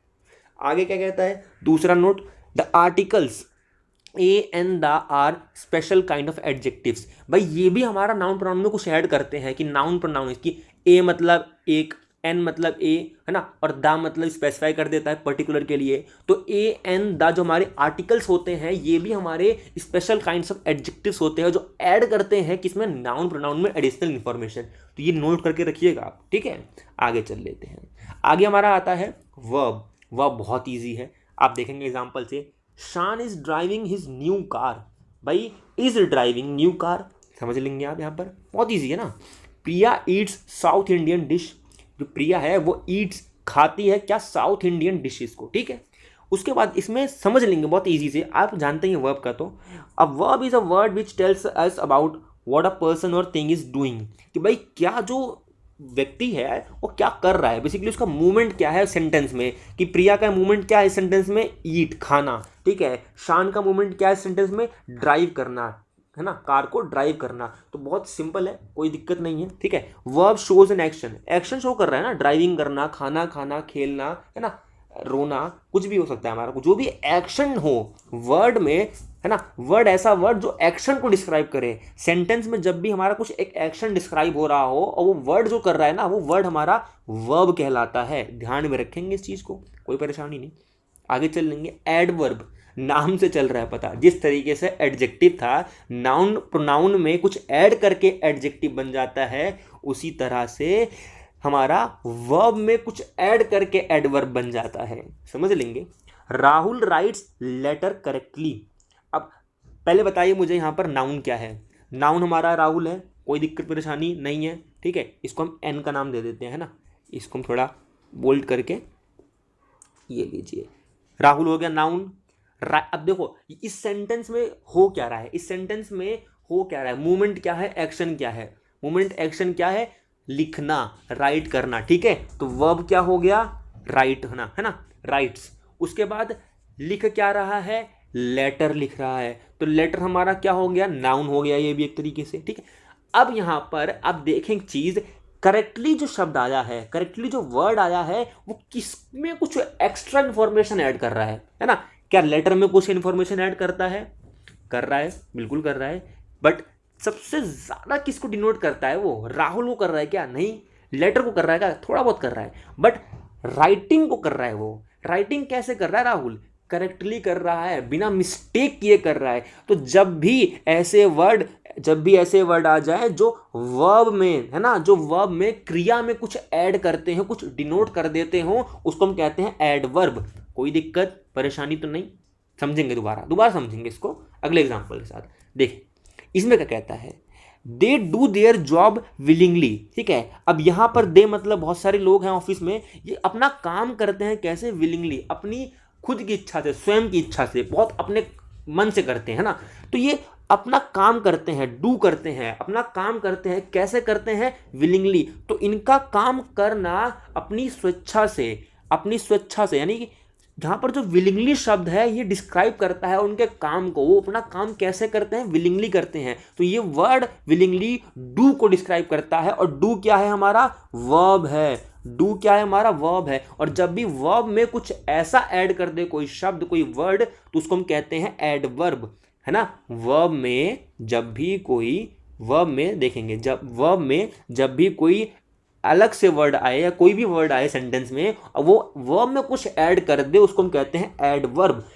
आगे क्या कहता है दूसरा note, the articles a and the are special kind of adjectives. भाई ये भी हमारा नाउन प्रोनाउन में कुछ ऐड करते हैं कि नाउन प्रोनाउन इसकी ए मतलब एक, एन मतलब ए, है ना, और द मतलब स्पेसिफाई कर देता है पर्टिकुलर के लिए। तो ए एन द जो हमारे आर्टिकल्स होते हैं ये भी हमारे स्पेशल काइंड्स ऑफ एडजेक्टिव्स होते हैं जो ऐड करते हैं किसमें? नाउन प्रोनाउन में एडिशनल इंफॉर्मेशन। तो ये नोट करके रखिएगा आप, ठीक है। आगे चल लेते हैं। आगे हमारा आता है वर्ब। वर्ब बहुत ईजी है, आप देखेंगे एग्जाम्पल से। शान is driving his new car. भाई इज ड्राइविंग न्यू कार समझ लेंगे आप, यहाँ पर बहुत ईजी है ना। प्रिया ईट्स साउथ इंडियन डिश। जो प्रिया है वो ईट्स खाती है क्या? साउथ इंडियन डिशेस को, ठीक है। उसके बाद इसमें समझ लेंगे बहुत ईजी से, आप जानते हैं वर्ब का। तो a verb is a word which tells us about what a person or thing is doing, कि भाई क्या जो व्यक्ति है वो क्या कर रहा है, बेसिकली उसका मूवमेंट क्या है सेंटेंस में। कि प्रिया का मूवमेंट क्या है सेंटेंस में? ईट, खाना, ठीक है। शान का मूवमेंट क्या है सेंटेंस में? ड्राइव करना, है ना, कार को ड्राइव करना। तो बहुत सिंपल है, कोई दिक्कत नहीं है, ठीक है। Verb shows an action, action show कर रहा है ना, ड्राइविंग करना, खाना खाना, खेलना, है ना, रोना, कुछ भी हो सकता है हमारा, जो भी एक्शन हो वर्ड में, है ना। वर्ड ऐसा वर्ड जो एक्शन को डिस्क्राइब करे। सेंटेंस में जब भी हमारा कुछ एक एक्शन डिस्क्राइब हो रहा हो और वो वर्ड जो कर रहा है ना, वो वर्ड हमारा वर्ब कहलाता है। ध्यान में रखेंगे इस चीज को, कोई परेशानी नहीं। आगे चल लेंगे। एडवर्ब, नाम से चल रहा है पता, जिस तरीके से एडजेक्टिव था नाउन प्रोनाउन में कुछ ऐड करके एडजेक्टिव बन जाता है, उसी तरह से हमारा वर्ब में कुछ ऐड करके एडवर्ब बन जाता है। समझ लेंगे। Rahul writes letter correctly. अब पहले बताइए मुझे यहाँ पर नाउन क्या है? नाउन हमारा राहुल है, कोई दिक्कत परेशानी नहीं है, ठीक है। इसको हम एन का नाम दे देते हैं, है ना। इसको हम थोड़ा बोल्ड करके ये लीजिए, राहुल हो गया नाउन। अब देखो इस सेंटेंस में हो क्या रहा है, इस सेंटेंस में हो क्या रहा है, मूवमेंट क्या है, एक्शन क्या है। मूवमेंट एक्शन क्या है? लिखना, राइट करना, ठीक है। तो वर्ब क्या हो गया? राइट होना, है ना, राइट्स। उसके बाद लिख क्या रहा है? लेटर लिख रहा है, तो लेटर हमारा क्या हो गया, नाउन हो गया ये भी एक तरीके से, ठीक है। अब यहाँ पर आप देखें एक चीज, करेक्टली जो शब्द आया है, करेक्टली जो वर्ड आया है, वो किस में कुछ एक्स्ट्रा इन्फॉर्मेशन ऐड कर रहा है ना। क्या लेटर में कुछ इन्फॉर्मेशन ऐड करता है, कर रहा है, बिल्कुल कर रहा है, बट सबसे ज्यादा किसको डिनोट करता है, वो राहुल को कर रहा है क्या, नहीं, लेटर को कर रहा है क्या, थोड़ा बहुत कर रहा है, बट राइटिंग को कर रहा है वो। राइटिंग कैसे कर रहा है राहुल, करेक्टली कर रहा है, बिना मिस्टेक किए कर रहा है। तो जब भी ऐसे वर्ड आ जाए जो वर्ब में, है ना, जो वर्ब में क्रिया में कुछ ऐड करते हैं, कुछ डिनोट कर देते हो, उसको हम कहते हैं एडवर्ब। कोई दिक्कत परेशानी तो नहीं, समझेंगे, दोबारा समझेंगे इसको अगले एग्जांपल के साथ। देखिए इसमें क्या कहता है, they do their job willingly, ठीक है। अब यहां पर दे मतलब बहुत सारे लोग हैं ऑफिस में, ये अपना काम करते हैं कैसे, विलिंगली, अपनी खुद की इच्छा से, स्वयं की इच्छा से, बहुत अपने मन से करते हैं ना। तो ये अपना काम करते हैं, डू करते हैं, अपना काम करते हैं, कैसे करते हैं, विलिंगली। तो इनका काम करना अपनी स्वेच्छा से, यानी कि जहां पर जो विलिंगली शब्द है ये डिस्क्राइब करता है उनके काम को, वो अपना काम कैसे करते हैं, विलिंगली करते हैं। तो ये वर्ड विलिंगली डू को डिस्क्राइब करता है, और डू क्या है हमारा, वर्ब है। डू क्या है हमारा, वर्ब है। और जब भी वर्ब में कुछ ऐसा ऐड कर दे, कोई शब्द, कोई वर्ड, तो उसको हम कहते हैं एडवर्ब, है ना। वर्ब में जब भी कोई अलग से वर्ड आए या कोई भी वर्ड आए सेंटेंस में, वो वर्ब में कुछ ऐड कर दे, उसको हम कहते हैं एडवर्ब।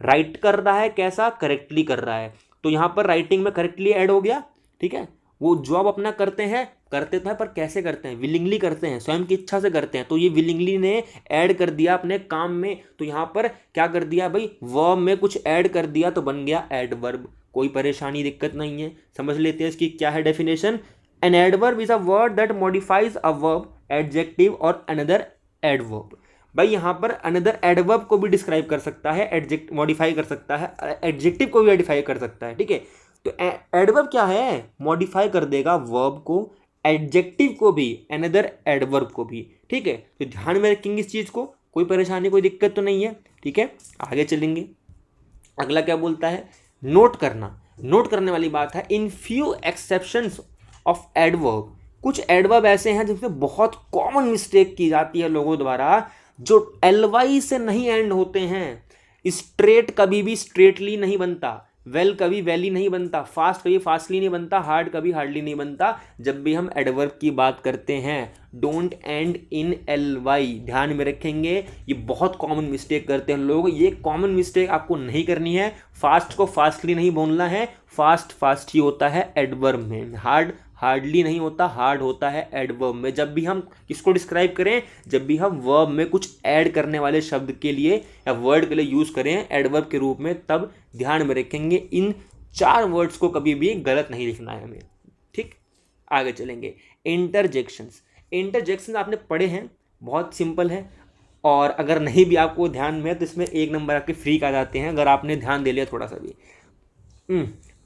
राइट कर रहा है कैसा, करेक्टली कर रहा है, तो यहां पर राइटिंग में करेक्टली ऐड हो गया, ठीक है। वो जॉब अपना करते हैं पर कैसे करते हैं, विलिंगली करते हैं, स्वयं की इच्छा से करते हैं। तो ये विलिंगली ने ऐड कर दिया अपने काम में, तो यहां पर क्या कर दिया भाई, वर्ब में कुछ ऐड कर दिया, तो बन गया एडवर्ब। कोई परेशानी दिक्कत नहीं है, समझ लेते हैं इसकी क्या है definition. An adverb is a word that modifies a verb, adjective और another adverb। भाई यहाँ पर another adverb को भी डिस्क्राइब कर सकता है, मॉडिफाई कर सकता है, एडजेक्टिव को भी मॉडिफाई कर सकता है, ठीक है। तो एडवर्ब क्या है, मॉडिफाई कर देगा वर्ब को, एडजेक्टिव को भी, अनदर एडवर्ब को भी, ठीक है। तो ध्यान में रखेंगे इस चीज को, कोई परेशानी कोई दिक्कत तो नहीं है, ठीक है। आगे चलेंगे, अगला क्या बोलता है, नोट करने वाली बात है। In few exceptions of adverb, कुछ एडवर्ब ऐसे हैं जिसमें बहुत कॉमन मिस्टेक की जाती है लोगों द्वारा, जो एलवाई से नहीं एंड होते हैं। स्ट्रेट कभी भी स्ट्रेटली नहीं बनता, वेल कभी वैली नहीं बनता, फास्ट कभी फास्टली नहीं बनता, हार्ड कभी हार्डली नहीं बनता। जब भी हम एडवर्ब की बात करते हैं, don't end in L Y, ध्यान में रखेंगे। ये बहुत कॉमन मिस्टेक करते हैं लोग, ये कॉमन मिस्टेक आपको नहीं करनी है। फास्ट को फास्टली नहीं बोलना है, फास्ट ही होता है एडवर्ब में, हार्डली नहीं होता, हार्ड होता है एडवर्ब में। जब भी हम किसको डिस्क्राइब करें, जब भी हम वर्ब में कुछ ऐड करने वाले शब्द के लिए या वर्ड के लिए यूज करें एडवर्ब के रूप में, तब ध्यान में रखेंगे इन 4 वर्ड्स को कभी भी गलत नहीं लिखना है हमें, ठीक। आगे चलेंगे, इंटरजेक्शंस आपने पढ़े हैं, बहुत सिंपल है, और अगर नहीं भी आपको ध्यान में है तो इसमें 1 नंबर आपके फ्री का जाते हैं, अगर आपने ध्यान दे लिया थोड़ा सा भी।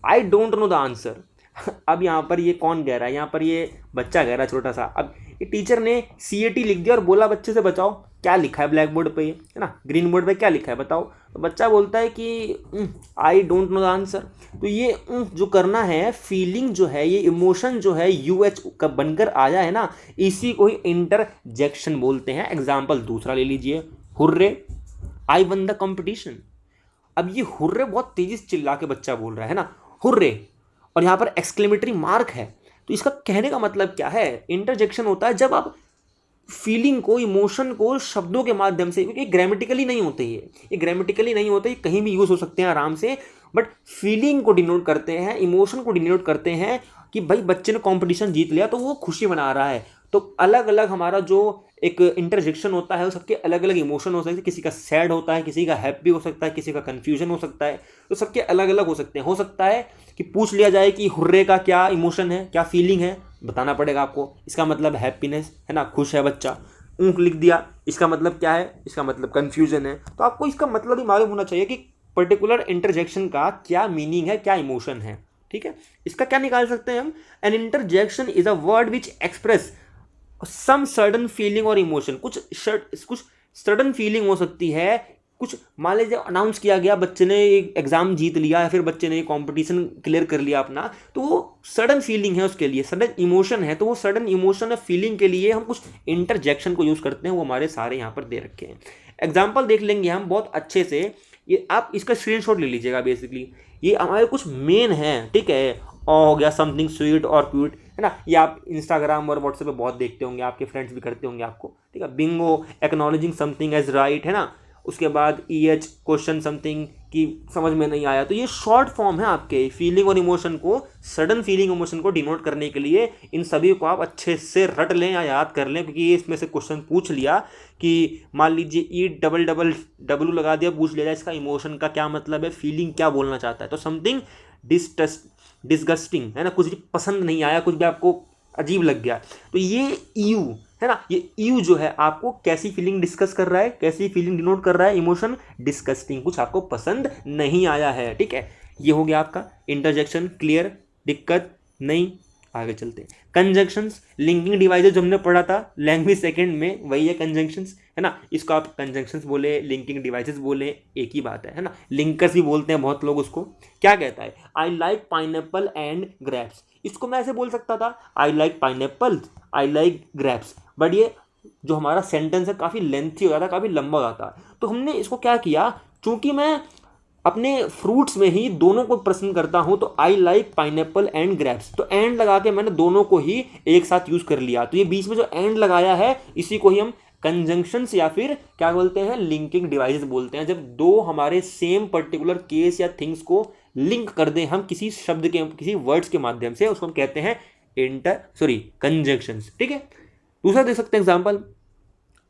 I don't know the answer. अब यहाँ पर ये कौन कह रहा है, यहाँ पर ये बच्चा कह रहा है छोटा सा। अब ये टीचर ने CAT लिख दिया और बोला बच्चे से बताओ क्या लिखा है ब्लैक बोर्ड पे, है ना, ग्रीन बोर्ड पे क्या लिखा है बताओ। तो बच्चा बोलता है कि I don't know the answer. तो ये जो करना है, फीलिंग जो है, ये इमोशन जो है UH का बनकर आया है ना, इसी को ही इंटरजेक्शन बोलते हैं। एग्जाम्पल दूसरा ले लीजिए, hurray I one the competition. अब ये हुर्रे बहुत तेजी से चिल्ला के बच्चा बोल रहा है ना, हुर्रे, और यहाँ पर एक्सक्लेमेटरी मार्क है। तो इसका कहने का मतलब क्या है, इंटरजेक्शन होता है जब आप फीलिंग को, इमोशन को शब्दों के माध्यम से, क्योंकि ग्रामेटिकली नहीं होते, ये ग्रामेटिकली नहीं होते, कहीं भी यूज हो सकते हैं आराम से, बट फीलिंग को डिनोट करते हैं, इमोशन को डिनोट करते हैं कि भाई बच्चे ने कंपटीशन जीत लिया तो वो खुशी मना रहा है। तो अलग अलग हमारा जो एक इंटरजेक्शन होता है, सबके अलग अलग इमोशन हो सकते हैं, किसी का सैड होता है, किसी का हैप्पी हो सकता है, किसी का कन्फ्यूजन हो सकता है, तो सबके अलग अलग हो सकते हैं। हो सकता है कि पूछ लिया जाए कि हुर्रे का क्या इमोशन है, क्या फीलिंग है, बताना पड़ेगा आपको। इसका मतलब हैप्पीनेस है ना, खुश है बच्चा। ऊँख लिख दिया, इसका मतलब क्या है, इसका मतलब कन्फ्यूजन है। तो आपको इसका मतलब ही मालूम होना चाहिए कि पर्टिकुलर इंटरजेक्शन का क्या मीनिंग है, क्या इमोशन है, ठीक है। इसका क्या निकाल सकते हैं हम, an interjection is a word which express some sudden feeling और इमोशन। कुछ सडन फीलिंग हो सकती है, कुछ मान लीजिए अनाउंस किया गया, बच्चे ने एक एग्जाम जीत लिया या फिर बच्चे ने कंपटीशन क्लियर कर लिया अपना, तो वो सडन फीलिंग है उसके लिए, सडन इमोशन है, तो वो सडन इमोशन और फीलिंग के लिए हम कुछ इंटरजेक्शन को यूज करते हैं, वो हमारे सारे यहाँ पर दे रखे हैं। एग्जाम्पल देख लेंगे हम बहुत अच्छे से, ये आप इसका स्क्रीनशॉट ले लीजिएगा। बेसिकली ये हमारे कुछ मेन है, ठीक है। हो गया समथिंग स्वीट और क्यूट, है ना, ये आप इंस्टाग्राम और व्हाट्सएप पे बहुत देखते होंगे, आपके फ्रेंड्स भी करते होंगे आपको, ठीक है। Bingo, acknowledging something as right, है ना। उसके बाद EH, क्वेश्चन समथिंग की समझ में नहीं आया, तो ये शॉर्ट फॉर्म है आपके फीलिंग और इमोशन को, सडन फीलिंग इमोशन को डिनोट करने के लिए। इन सभी को आप अच्छे से रट लें या याद कर लें, क्योंकि ये इसमें से क्वेश्चन पूछ लिया कि मान लीजिए EWW लगा दिया, पूछ लिया इसका इमोशन का क्या मतलब है, फीलिंग क्या बोलना चाहता है, तो समथिंग डिस्गस्टिंग, है ना, कुछ भी पसंद नहीं आया, कुछ भी आपको अजीब लग गया, तो ये यू, है ना, ये यू जो है आपको कैसी फीलिंग डिस्कस कर रहा है, कैसी फीलिंग डिनोट कर रहा है, इमोशन डिस्गस्टिंग, कुछ आपको पसंद नहीं आया है, ठीक है। ये हो गया आपका इंटरजेक्शन। क्लियर, दिक्कत नहीं, आगे चलते हैं। कंजंक्शंस, लिंकिंग डिवाइसेस जो हमने पढ़ा था लैंग्वेज सेकंड में, वही है कंजंक्शंस, है ना। इसको आप कंजंक्शंस बोले, लिंकिंग डिवाइसेस बोले, एक ही बात है ना। लिंकर्स भी बोलते हैं बहुत लोग उसको। क्या कहता है, I like pineapple and grapes, इसको मैं ऐसे बोल सकता था, I like pineapple, I like grapes, but ये जो हमारा सेंटेंस है काफ़ी लेंथी हो जाता है, काफ़ी लंबा हो जाता है, तो हमने इसको क्या किया, चूंकि मैं अपने फ्रूट्स में ही दोनों को पसंद करता हूं, तो I like pineapple and grapes, तो एंड लगा के मैंने दोनों को ही एक साथ यूज कर लिया। तो ये बीच में जो एंड लगाया है इसी को ही हम कंजंक्शंस या फिर क्या बोलते हैं, लिंकिंग डिवाइसेस बोलते हैं। जब दो हमारे सेम पर्टिकुलर केस या थिंग्स को लिंक कर दें हम किसी शब्द के, किसी वर्ड्स के माध्यम से, उसको हम कहते हैं कंजंक्शंस, ठीक है। दूसरा देख सकते हैं example,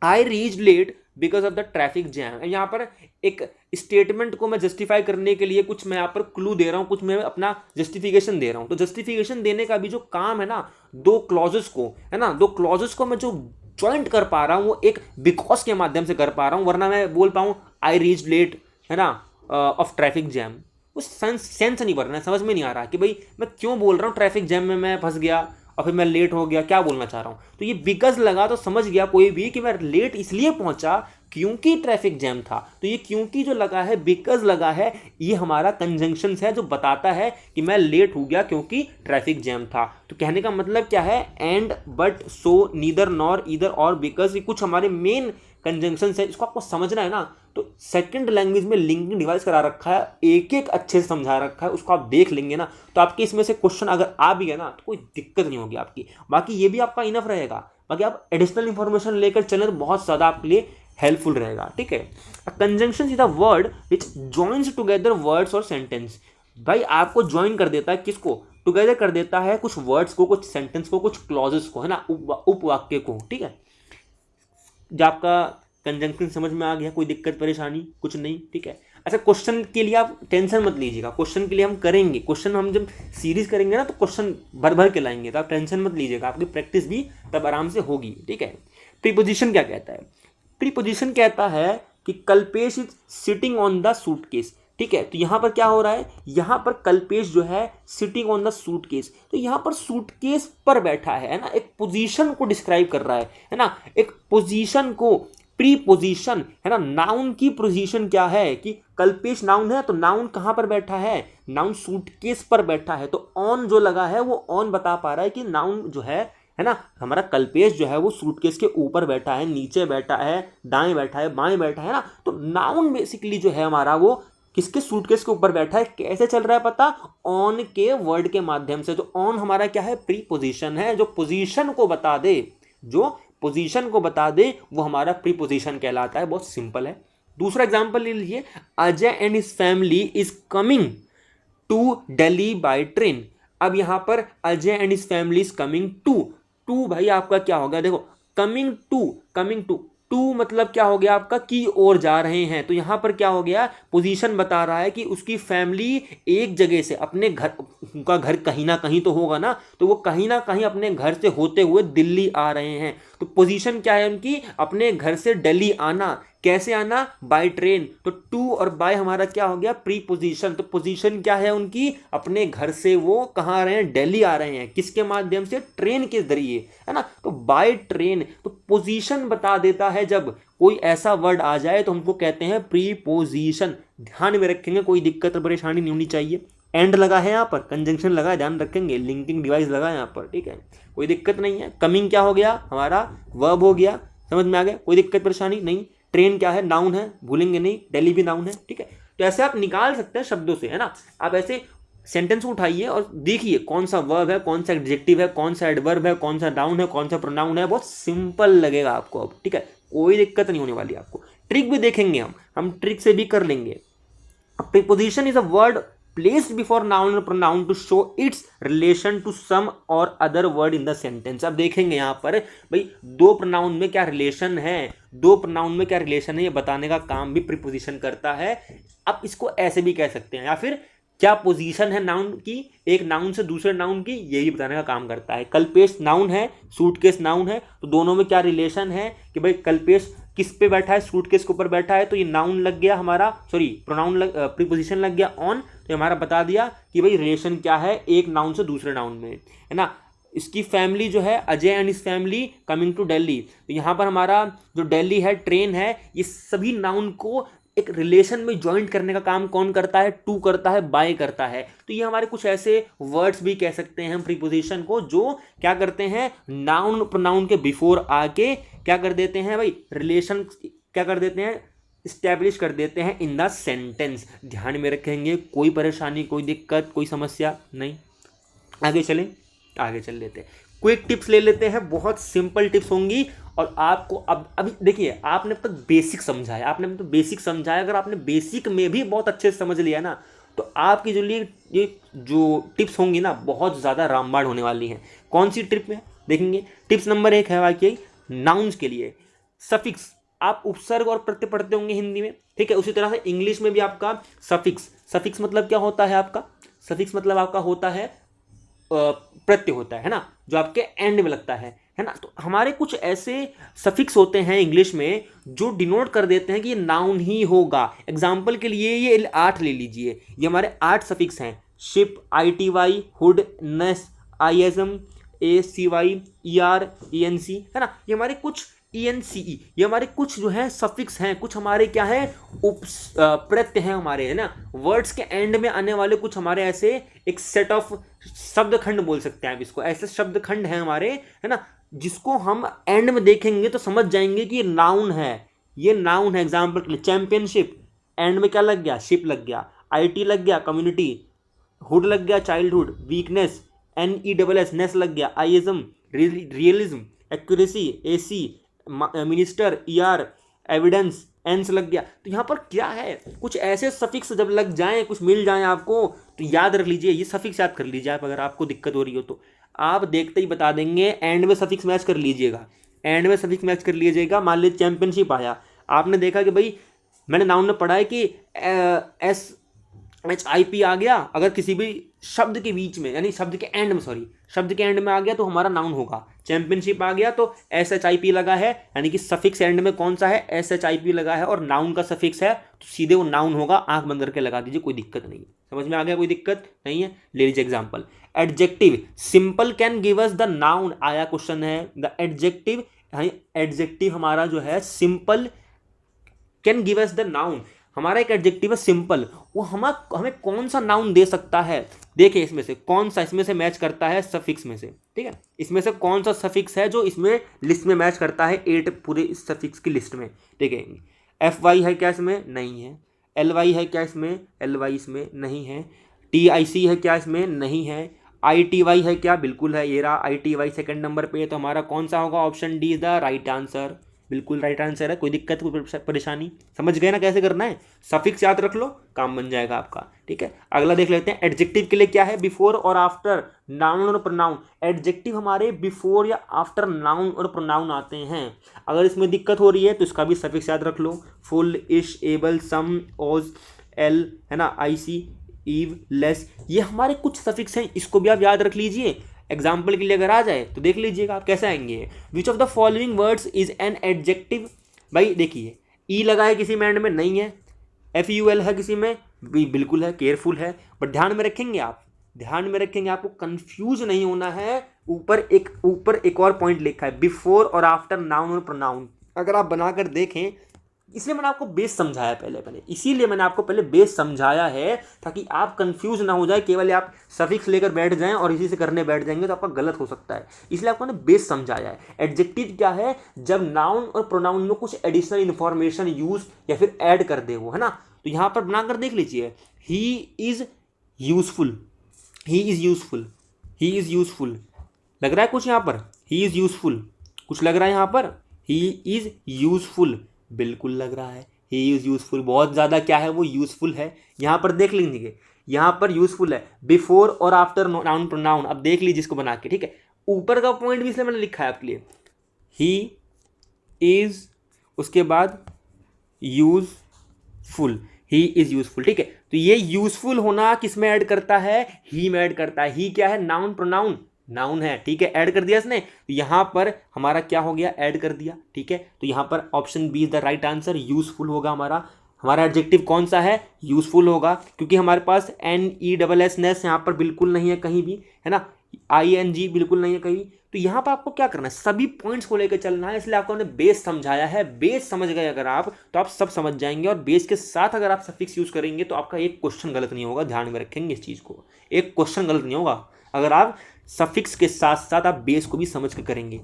I reach late because of the traffic jam. यहाँ पर एक स्टेटमेंट को मैं जस्टिफाई करने के लिए कुछ मैं यहाँ पर क्लू दे रहा हूँ, कुछ मैं अपना जस्टिफिकेशन दे रहा हूँ। तो जस्टिफिकेशन देने का भी जो काम है ना, दो क्लॉजेस को, है ना, दो क्लॉजेस को मैं जो ज्वाइंट कर पा रहा हूँ वो एक बिकॉज के माध्यम से कर पा रहा हूँ, वरना मैं बोल पाऊँ आई रीच लेट, है ना, ऑफ ट्रैफिक जैम, वो सेंस नहीं बन रहा है, समझ में नहीं आ रहा कि भाई मैं क्यों बोल रहा हूँ ट्रैफिक जैम में मैं फंस गया और फिर मैं लेट हो गया, क्या बोलना चाह रहा हूँ। तो ये बिकॉज लगा तो समझ गया कोई भी कि मैं लेट इसलिए पहुंचा क्योंकि ट्रैफिक जैम था। तो ये क्योंकि जो लगा है, बिकॉज लगा है, ये हमारा कंजंक्शन है जो बताता है कि मैं लेट हो गया क्योंकि ट्रैफिक जैम था। तो कहने का मतलब क्या है, and, but, so, neither, nor, either और बिकॉज, ये कुछ हमारे मेन कंजंक्शन है। इसको आपको समझना है ना, तो सेकंड लैंग्वेज में लिंकिंग डिवाइस करा रखा है, एक एक अच्छे से समझा रखा है, उसको आप देख लेंगे ना, तो आपके इसमें से क्वेश्चन अगर आ भी गया ना तो कोई दिक्कत नहीं होगी आपकी। बाकी ये भी आपका इनफ रहेगा, बाकी आप एडिशनल इंफॉर्मेशन लेकर चलें तो बहुत ज़्यादा आपके लिए हेल्पफुल रहेगा, ठीक है। Conjunction is a word which joins together words और सेंटेंस। भाई आपको ज्वाइन कर देता है, किसको, टुगेदर कर देता है, कुछ वर्ड्स को, कुछ सेंटेंस को, कुछ क्लॉजेस को, है ना, उपवाक्य को, ठीक है। जब आपका कंजंक्शन समझ में आ गया, कोई दिक्कत परेशानी कुछ नहीं, ठीक है। अच्छा, क्वेश्चन के लिए आप टेंशन मत लीजिएगा, क्वेश्चन के लिए हम करेंगे, क्वेश्चन हम जब सीरीज करेंगे ना तो क्वेश्चन भर भर के लाएंगे, तो आप टेंशन मत लीजिएगा, आपकी प्रैक्टिस भी तब आराम से होगी, ठीक है। प्रीपोजिशन क्या कहता है, प्रीपोजिशन कहता है कि Kalpesh is sitting on the suitcase, ठीक है। तो यहां पर क्या हो रहा है, यहां पर कल्पेश जो है सिटिंग ऑन द सूटकेस, तो यहां पर सूटकेस पर बैठा है ना, एक पोजीशन को डिस्क्राइब कर रहा है ना, एक पोजीशन को, प्रीपोजिशन, है ना। नाउन की पोजीशन क्या है कि कल्पेश नाउन है, तो नाउन कहां पर बैठा है, नाउन सूटकेस पर बैठा है, तो ऑन जो लगा है वो ऑन बता पा रहा है कि नाउन जो है ना, हमारा कल्पेश जो है वो सूटकेस के ऊपर बैठा है, नीचे बैठा है, दाएं बैठा है, बाएं बैठा है ना। तो नाउन बेसिकली जो है हमारा वो किसके, सूटकेस के ऊपर बैठा है। कैसे चल रहा है पता, ऑन के वर्ड के माध्यम से। तो ऑन हमारा क्या है, प्रीपोजिशन है, जो पोजीशन को बता दे, जो पोजीशन को बता दे वो हमारा प्रीपोजिशन कहलाता है। बहुत सिंपल है। दूसरा एग्जांपल ले लीजिए, Ajay and his family is coming to Delhi by train. अब यहां पर Ajay and his family is coming to भाई आपका क्या होगा, देखो कमिंग टू मतलब क्या हो गया आपका, की ओर जा रहे हैं। तो यहां पर क्या हो गया, पोजीशन बता रहा है कि उसकी फैमिली एक जगह से, अपने घर, उनका घर कहीं ना कहीं तो होगा ना, तो वो कहीं ना कहीं अपने घर से होते हुए दिल्ली आ रहे हैं। तो पोजीशन क्या है उनकी, अपने घर से दिल्ली आना। कैसे आना, बाय ट्रेन। तो टू और बाय हमारा क्या हो गया, प्री पोजीशन। तो पोजीशन क्या है उनकी, अपने घर से वो कहाँ आ रहे हैं, दिल्ली आ रहे हैं। किसके माध्यम से, ट्रेन के जरिए, है ना। तो बाय ट्रेन, तो पोजीशन बता देता है। जब कोई ऐसा वर्ड आ जाए तो हमको कहते हैं प्रीपोजिशन। ध्यान में रखेंगे, कोई दिक्कत और परेशानी नहीं होनी चाहिए। एंड लगा है यहाँ पर, कंजंक्शन लगा है, ध्यान रखेंगे, लिंकिंग डिवाइस लगा है यहाँ पर, ठीक है, कोई दिक्कत नहीं है। कमिंग क्या हो गया हमारा, वर्ब हो गया, समझ में आ गया, कोई दिक्कत परेशानी नहीं। ट्रेन क्या है, नाउन है, भूलेंगे नहीं। दिल्ली भी नाउन है, ठीक है। तो ऐसे आप निकाल सकते हैं शब्दों से, है ना। आप ऐसे सेंटेंस को उठाइए और देखिए कौन सा वर्ब है, कौन सा एडजेक्टिव है, कौन सा एडवर्ब है, कौन सा नाउन है, कौन सा प्रोनाउन है। बहुत सिंपल लगेगा आपको अब, ठीक है, कोई दिक्कत नहीं होने वाली आपको। ट्रिक भी देखेंगे हम ट्रिक से भी कर लेंगे। Preposition is a word placed before noun or pronoun to show its relation to some or other word in the sentence। अब देखेंगे यहाँ पर भाई दो प्रोनाउन में क्या रिलेशन है, दो प्रोनाउन में क्या रिलेशन है, ये बताने का काम भी प्रीपोजिशन करता है। अब इसको ऐसे भी कह सकते हैं, या फिर क्या पोजीशन है नाउन की एक नाउन से दूसरे नाउन की, ये भी बताने का काम करता है। कल्पेश नाउन है, सूटकेस नाउन है, तो दोनों में क्या रिलेशन है कि भाई कल्पेश किस पे बैठा है, सूटकेस के ऊपर बैठा है, तो ये नाउन लग गया हमारा, सॉरी प्रोनाउन प्रीपोजिशन लग गया ऑन, तो ये हमारा बता दिया कि भाई रिलेशन क्या है एक नाउन से दूसरे नाउन में, है ना। इसकी फैमिली जो है अजय एंड इस फैमिली कमिंग टू दिल्ली, तो यहाँ पर हमारा जो दिल्ली है, ट्रेन है, ये सभी नाउन को एक रिलेशन में ज्वाइंट करने का काम कौन करता है, टू करता है, बाय करता है। तो ये हमारे कुछ ऐसे वर्ड्स भी कह सकते हैं हम प्रीपोजिशन को, जो क्या करते हैं नाउन प्रोनाउन के बिफोर आके क्या कर देते हैं भाई, रिलेशन क्या कर देते हैं, इस्टेब्लिश कर देते हैं इन द सेंटेंस। ध्यान में रखेंगे, कोई परेशानी, कोई दिक्कत, कोई समस्या नहीं। आगे चलें, आगे चल लेते हैं, क्विक टिप्स ले लेते हैं, बहुत सिंपल टिप्स होंगी। और आपको अब अभी देखिए, आपने अब तक बेसिक समझा है, आपने तो बेसिक समझा है, अगर आपने बेसिक में भी बहुत अच्छे से समझ लिया ना, तो आपकी जो लिए ये जो टिप्स होंगी ना बहुत ज़्यादा रामबाण होने वाली हैं। कौन सी टिप में देखेंगे, टिप्स नंबर 1 है वाकई नाउन्स के लिए सफिक्स। आप उपसर्ग और प्रत्यय पढ़ते होंगे हिंदी में, ठीक है, उसी तरह से इंग्लिश में भी आपका सफिक्स। सफिक्स मतलब क्या होता है आपका, सफिक्स मतलब आपका होता है प्रत्यय होता है ना, जो आपके एंड में लगता है ना। तो हमारे कुछ ऐसे सफिक्स होते हैं इंग्लिश में जो डिनोट कर देते हैं कि ये नाउन ही होगा। एग्जाम्पल के लिए ये 8 ले लीजिए, ये हमारे 8 सफिक्स हैं। शिप, ITY, हुड, नेस, ISM, ACY, ER, ENC, है ना। ये हमारे कुछ ENCE, ये हमारे कुछ जो है सफिक्स हैं, कुछ हमारे क्या है प्रत्यय हैं हमारे, है ना। वर्ड्स के एंड में आने वाले कुछ हमारे ऐसे एक सेट ऑफ शब्द खंड बोल सकते हैं आप इसको, ऐसे शब्द खंड हैं हमारे, है ना, जिसको हम एंड में देखेंगे तो समझ जाएंगे कि ये नाउन है, ये नाउन है। एग्जाम्पल के लिए चैंपियनशिप, एंड में क्या लग गया, शिप लग गया। IT लग गया, कम्युनिटी। हुड लग गया, चाइल्डहुड। वीकनेस, NESS, नेस लग गया। ISM, realism. Accuracy, AC, minister, ER, evidence, एंस लग गया। तो यहाँ पर क्या है, कुछ ऐसे सफिक्स जब लग जाएं, कुछ मिल जाएं आपको, तो याद रख लीजिए, ये सफिक्स याद कर लीजिए आप। अगर आपको दिक्कत हो रही हो तो आप देखते ही बता देंगे, एंड में सफिक्स मैच कर लीजिएगा, एंड में सफिक्स मैच कर लीजिएगा। मान लीजिए चैंपियनशिप आया, आपने देखा कि भाई मैंने नाउन में पढ़ा है कि SHIP आ गया, अगर किसी भी शब्द के बीच में, यानी शब्द के एंड में, सॉरी शब्द के एंड में आ गया तो हमारा नाउन होगा। चैंपियनशिप आ गया तो SHIP लगा है, यानी कि सफिक्स एंड में कौन सा है, SHIP लगा है, और नाउन का सफिक्स है तो सीधे वो नाउन होगा। आंख बंद करके लगा दीजिए, कोई दिक्कत नहीं है। समझ में आ गया, कोई दिक्कत नहीं है। ले लीजिए example, adjective simple can give us the noun. आया क्वेश्चन है, द एडजेक्टिव, एडजेक्टिव हमारा जो है simple can give us the noun. हमारा एक एडजेक्टिव है सिंपल, वो हमें कौन सा नाउन दे सकता है। देखिए इसमें से कौन सा इसमें से मैच करता है सफिक्स में से, ठीक है, इसमें से कौन सा सफिक्स है जो इसमें लिस्ट में मैच करता है, 8 पूरे इस सफिक्स की लिस्ट में, ठीक है। FY है क्या इसमें, नहीं है। LY है क्या इसमें, LY इसमें नहीं है। TIC है क्या इसमें, नहीं है। ITY है क्या, बिल्कुल है, ये रहा ITY सेकंड नंबर पे। तो हमारा कौन सा होगा, option D is the right answer, बिल्कुल राइट आंसर है। कोई दिक्कत, कोई परेशानी, समझ गए ना कैसे करना है। सफिक्स याद रख लो, काम बन जाएगा आपका, ठीक है। अगला देख लेते हैं, एडजेक्टिव के लिए क्या है, बिफोर और आफ्टर नाउन और प्रोनाउन। एडजेक्टिव हमारे बिफोर या आफ्टर नाउन और प्रोनाउन आते हैं। अगर इसमें दिक्कत हो रही है तो इसका भी सफिक्स याद रख लो, फुल, इश, एबल, सम, ओज, एल, है ना, IC, ईव, लेस, ये हमारे कुछ सफिक्स हैं, इसको भी आप याद रख लीजिए। एग्जाम्पल के लिए अगर आ जाए तो देख लीजिएगा आप कैसे आएंगे। Which of the following words is an adjective. भाई देखिए, ई लगा है किसी में, एंड में नहीं है। FUL है किसी में, बिल्कुल है, केयरफुल है। बट ध्यान में रखेंगे आप, ध्यान में रखेंगे, आपको कंफ्यूज नहीं होना है। ऊपर एक और पॉइंट लिखा है, बिफोर और आफ्टर नाउन और प्रोनाउन। अगर आप बनाकर देखें, इसलिए मैंने आपको बेस समझाया पहले इसीलिए मैंने आपको पहले बेस समझाया है, ताकि आप कंफ्यूज ना हो जाए, केवल आप सफिक्स लेकर बैठ जाएं और इसी से करने बैठ जाएंगे तो आपका गलत हो सकता है। इसलिए आपको मैंने बेस समझाया है। एडजेक्टिव क्या है? जब नाउन और प्रोनाउन में कुछ एडिशनल इंफॉर्मेशन यूज या फिर ऐड कर दे वो, है ना। तो यहां पर बनाकर देख लीजिए, he is useful, he is useful, he is useful. लग रहा है कुछ यहां पर? ही इज यूजफुल, कुछ लग रहा है यहां पर? ही इज यूजफुल, बिल्कुल लग रहा है। ही इज यूजफुल, बहुत ज़्यादा क्या है वो, यूजफुल है। यहाँ पर देख लीजिए, यहाँ पर यूजफुल है, बिफोर और आफ्टर नाउन प्रोनाउन। अब देख लीजिए इसको बना के, ठीक है। ऊपर का पॉइंट भी इसलिए मैंने लिखा है आपके लिए, ही इज, उसके बाद यूजफुल, ही इज यूजफुल, ठीक है। तो ये यूजफुल होना किस में ऐड करता है? ही में ऐड करता है। ही क्या है? नाउन प्रोनाउन, नाउन है, ठीक है। ऐड कर दिया इसने, तो यहां पर हमारा क्या हो गया? ऐड कर दिया, ठीक है। तो यहां पर option B is the right answer, useful होगा हमारा। हमारा एडजेक्टिव कौन सा है? यूजफुल होगा, क्योंकि हमारे पास NESS यहाँ पर बिल्कुल नहीं है कहीं भी, है ना। ING बिल्कुल नहीं है कहीं। तो यहाँ पर आपको क्या करना है? सभी पॉइंट्स को लेकर चलना है। इसलिए आपको हमने बेस समझाया है। बेस समझ गए अगर आप, तो आप सब समझ जाएंगे। और बेस के साथ अगर आप सफिक्स यूज करेंगे तो आपका एक क्वेश्चन गलत नहीं होगा। ध्यान में रखेंगे इस चीज को, एक क्वेश्चन गलत नहीं होगा अगर आप सफिक्स के साथ साथ आप बेस को भी समझ के करेंगे।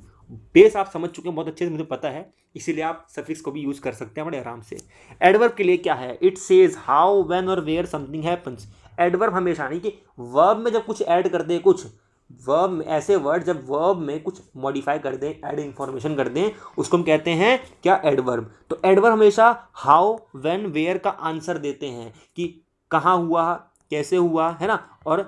बेस आप समझ चुके हैं बहुत अच्छे से, मुझे पता है, इसीलिए आप सफिक्स को भी यूज कर सकते हैं बड़े आराम से। एडवर्ब के लिए क्या है? इट सेज हाउ, व्हेन और वेयर समथिंग हैपेंस। एडवर्ब हमेशा नहीं कि वर्ब में जब कुछ ऐड कर दे, कुछ वर्ब में ऐसे वर्ड जब वर्ब में कुछ मॉडिफाई कर दें, ऐड इंफॉर्मेशन कर दें, उसको हम कहते हैं क्या? एडवर्ब। तो एडवर्ब हमेशा हाउ, व्हेन, वेयर का आंसर देते हैं कि कहाँ हुआ, कैसे हुआ, है ना, और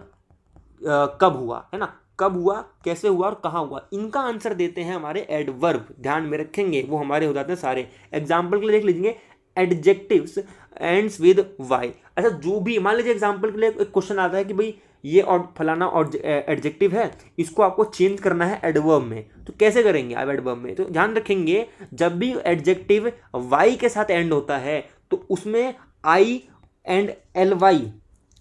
कब हुआ, है ना। कब हुआ, कैसे हुआ और कहाँ हुआ, इनका आंसर देते हैं हमारे एडवर्ब। ध्यान में रखेंगे, वो हमारे हो जाते हैं सारे। एग्जाम्पल के लिए देख लीजिए, एडजेक्टिव्स एंड्स विद वाई। अच्छा, जो भी मान लीजिए एग्जाम्पल के लिए एक क्वेश्चन आता है कि भाई ये और फलाना और एडजेक्टिव है, इसको आपको चेंज करना है एडवर्ब में, तो कैसे करेंगे आप एडवर्ब में? तो ध्यान रखेंगे, जब भी एडजेक्टिव वाई के साथ एंड होता है तो उसमें INLY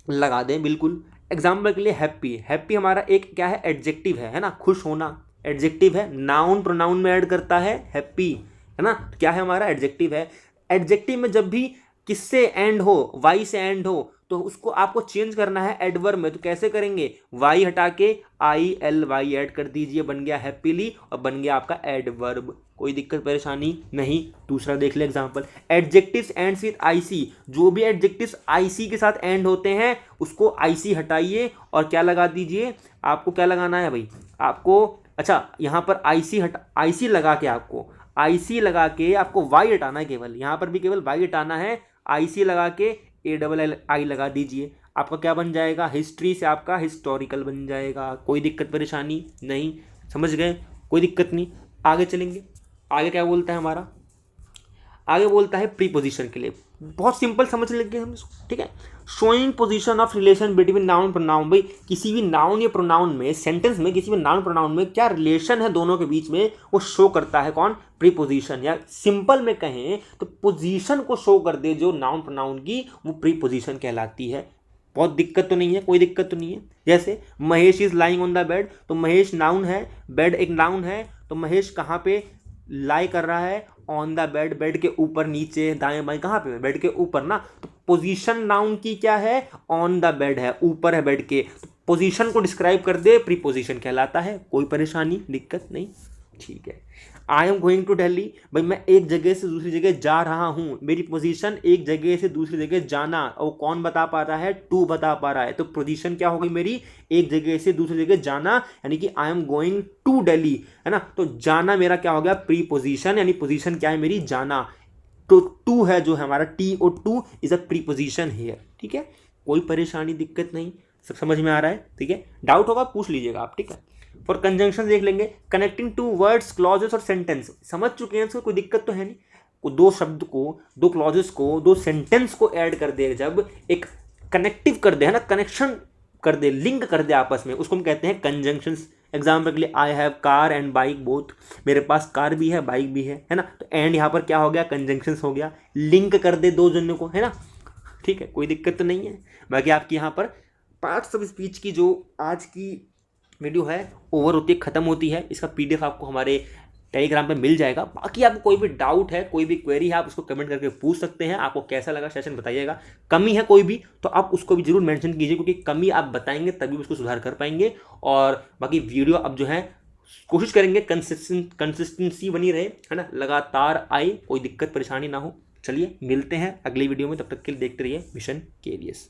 लगा दें, बिल्कुल। एग्जाम्पल के लिए हैप्पी, हैप्पी हमारा एक क्या है? एडजेक्टिव है ना, खुश होना एडजेक्टिव है, नाउन प्रोनाउन में ऐड करता है हैप्पी, है ना। तो क्या है हमारा? एडजेक्टिव है। एडजेक्टिव में जब भी किससे एंड हो, वाई से एंड हो, तो उसको आपको चेंज करना है एडवर्ब में। तो कैसे करेंगे? वाई हटा के ILY ऐड कर दीजिए, बन गया हैप्पीली और बन गया आपका एडवर्ब। कोई दिक्कत परेशानी नहीं। दूसरा देख ले example, adjectives ends with IC। जो भी एडजेक्टिव्स IC के साथ एंड होते हैं उसको IC हटाइए और क्या लगा दीजिए? आपको क्या लगाना है भाई? आपको, अच्छा यहाँ पर IC लगा के आपको Y हटाना है केवल। यहाँ पर भी केवल Y हटाना है, IC लगा के ALLI लगा दीजिए। आपका क्या बन जाएगा? हिस्ट्री से आपका हिस्टोरिकल बन जाएगा। कोई दिक्कत परेशानी नहीं, समझ गए? कोई दिक्कत नहीं। आगे चलेंगे, आगे क्या बोलता है हमारा? आगे बोलता है प्रीपोजिशन के लिए। बहुत सिंपल समझ लेंगे हम इसको, ठीक है। Showing position of relation between noun pronoun. भाई किसी भी नाउन या प्रोनाउन में, सेंटेंस में किसी भी नाउन प्रोनाउन में क्या रिलेशन है दोनों के बीच में, वो शो करता है कौन? प्रीपोजिशन। या सिंपल में कहें तो पोजीशन को शो कर दे जो नाउन प्रोनाउन की, वो प्रीपोजिशन कहलाती है। बहुत दिक्कत तो नहीं है, कोई दिक्कत तो नहीं है। जैसे Mahesh is lying on the bed, तो महेश नाउन है, बेड एक नाउन है, तो महेश कहाँ पे लाई कर रहा है? ऑन द बेड, बेड के ऊपर, नीचे, दाएं बाएं, कहाँ पे? बेड के ऊपर ना। तो पोजीशन नाउन की क्या है? ऑन द बेड है, ऊपर है बेड के। तो पोजीशन को डिस्क्राइब कर दे, प्रीपोजिशन कहलाता है। कोई परेशानी, दिक्कत नहीं, ठीक है। I am going to Delhi, भाई मैं एक जगह से दूसरी जगह जा रहा हूँ। मेरी पोजीशन एक जगह से दूसरी जगह जाना, और कौन बता पा रहा है? टू बता पा रहा है। तो पोजीशन क्या हो गई मेरी? एक जगह से दूसरी जगह जाना, यानी कि I am going to Delhi, है ना। तो जाना मेरा क्या हो गया? प्रीपोजिशन, यानी पोजीशन क्या है मेरी? जाना। तो टू है जो है हमारा, TO2 is a preposition here, ठीक है। कोई परेशानी, दिक्कत नहीं, सब समझ में आ रहा है, ठीक है। डाउट होगा पूछ लीजिएगा आप, ठीक है। फॉर कंजंक्शन देख लेंगे, कनेक्टिंग टू वर्ड्स, क्लॉजेस और सेंटेंस। समझ चुके हैं इसको, कोई दिक्कत तो है नहीं। दो शब्द को, दो क्लॉजेस को, दो सेंटेंस को ऐड कर दे, जब एक कनेक्टिव कर दे, है ना, कनेक्शन कर दे, लिंक कर दे आपस में, उसको हम कहते हैं कंजंक्शंस। एग्जाम्पल के लिए, I have car and bike both. मेरे पास कार भी है, बाइक भी है ना। तो एंड यहाँ पर क्या हो गया? कंजंक्शंस हो गया, लिंक कर दे दो जनों को, है ना, ठीक है। कोई दिक्कत तो नहीं है। बाकी आपकी यहाँ पर पार्ट्स ऑफ स्पीच की जो आज की वीडियो है ओवर होती है, ख़त्म होती है। इसका PDF आपको हमारे टेलीग्राम पे मिल जाएगा। बाकी आपको कोई भी डाउट है, कोई भी क्वेरी है, आप उसको कमेंट करके पूछ सकते हैं। आपको कैसा लगा सेशन बताइएगा। कमी है कोई भी तो आप उसको भी जरूर मेंशन कीजिए, क्योंकि कमी आप बताएंगे तभी उसको सुधार कर पाएंगे। और बाकी वीडियो अब जो है कोशिश करेंगे कंसिस्टेंसी बनी रहे, है ना, लगातार आए, कोई दिक्कत परेशानी ना हो। चलिए मिलते हैं अगली वीडियो में, तब तक के लिए देखते रहिए मिशन केवियस।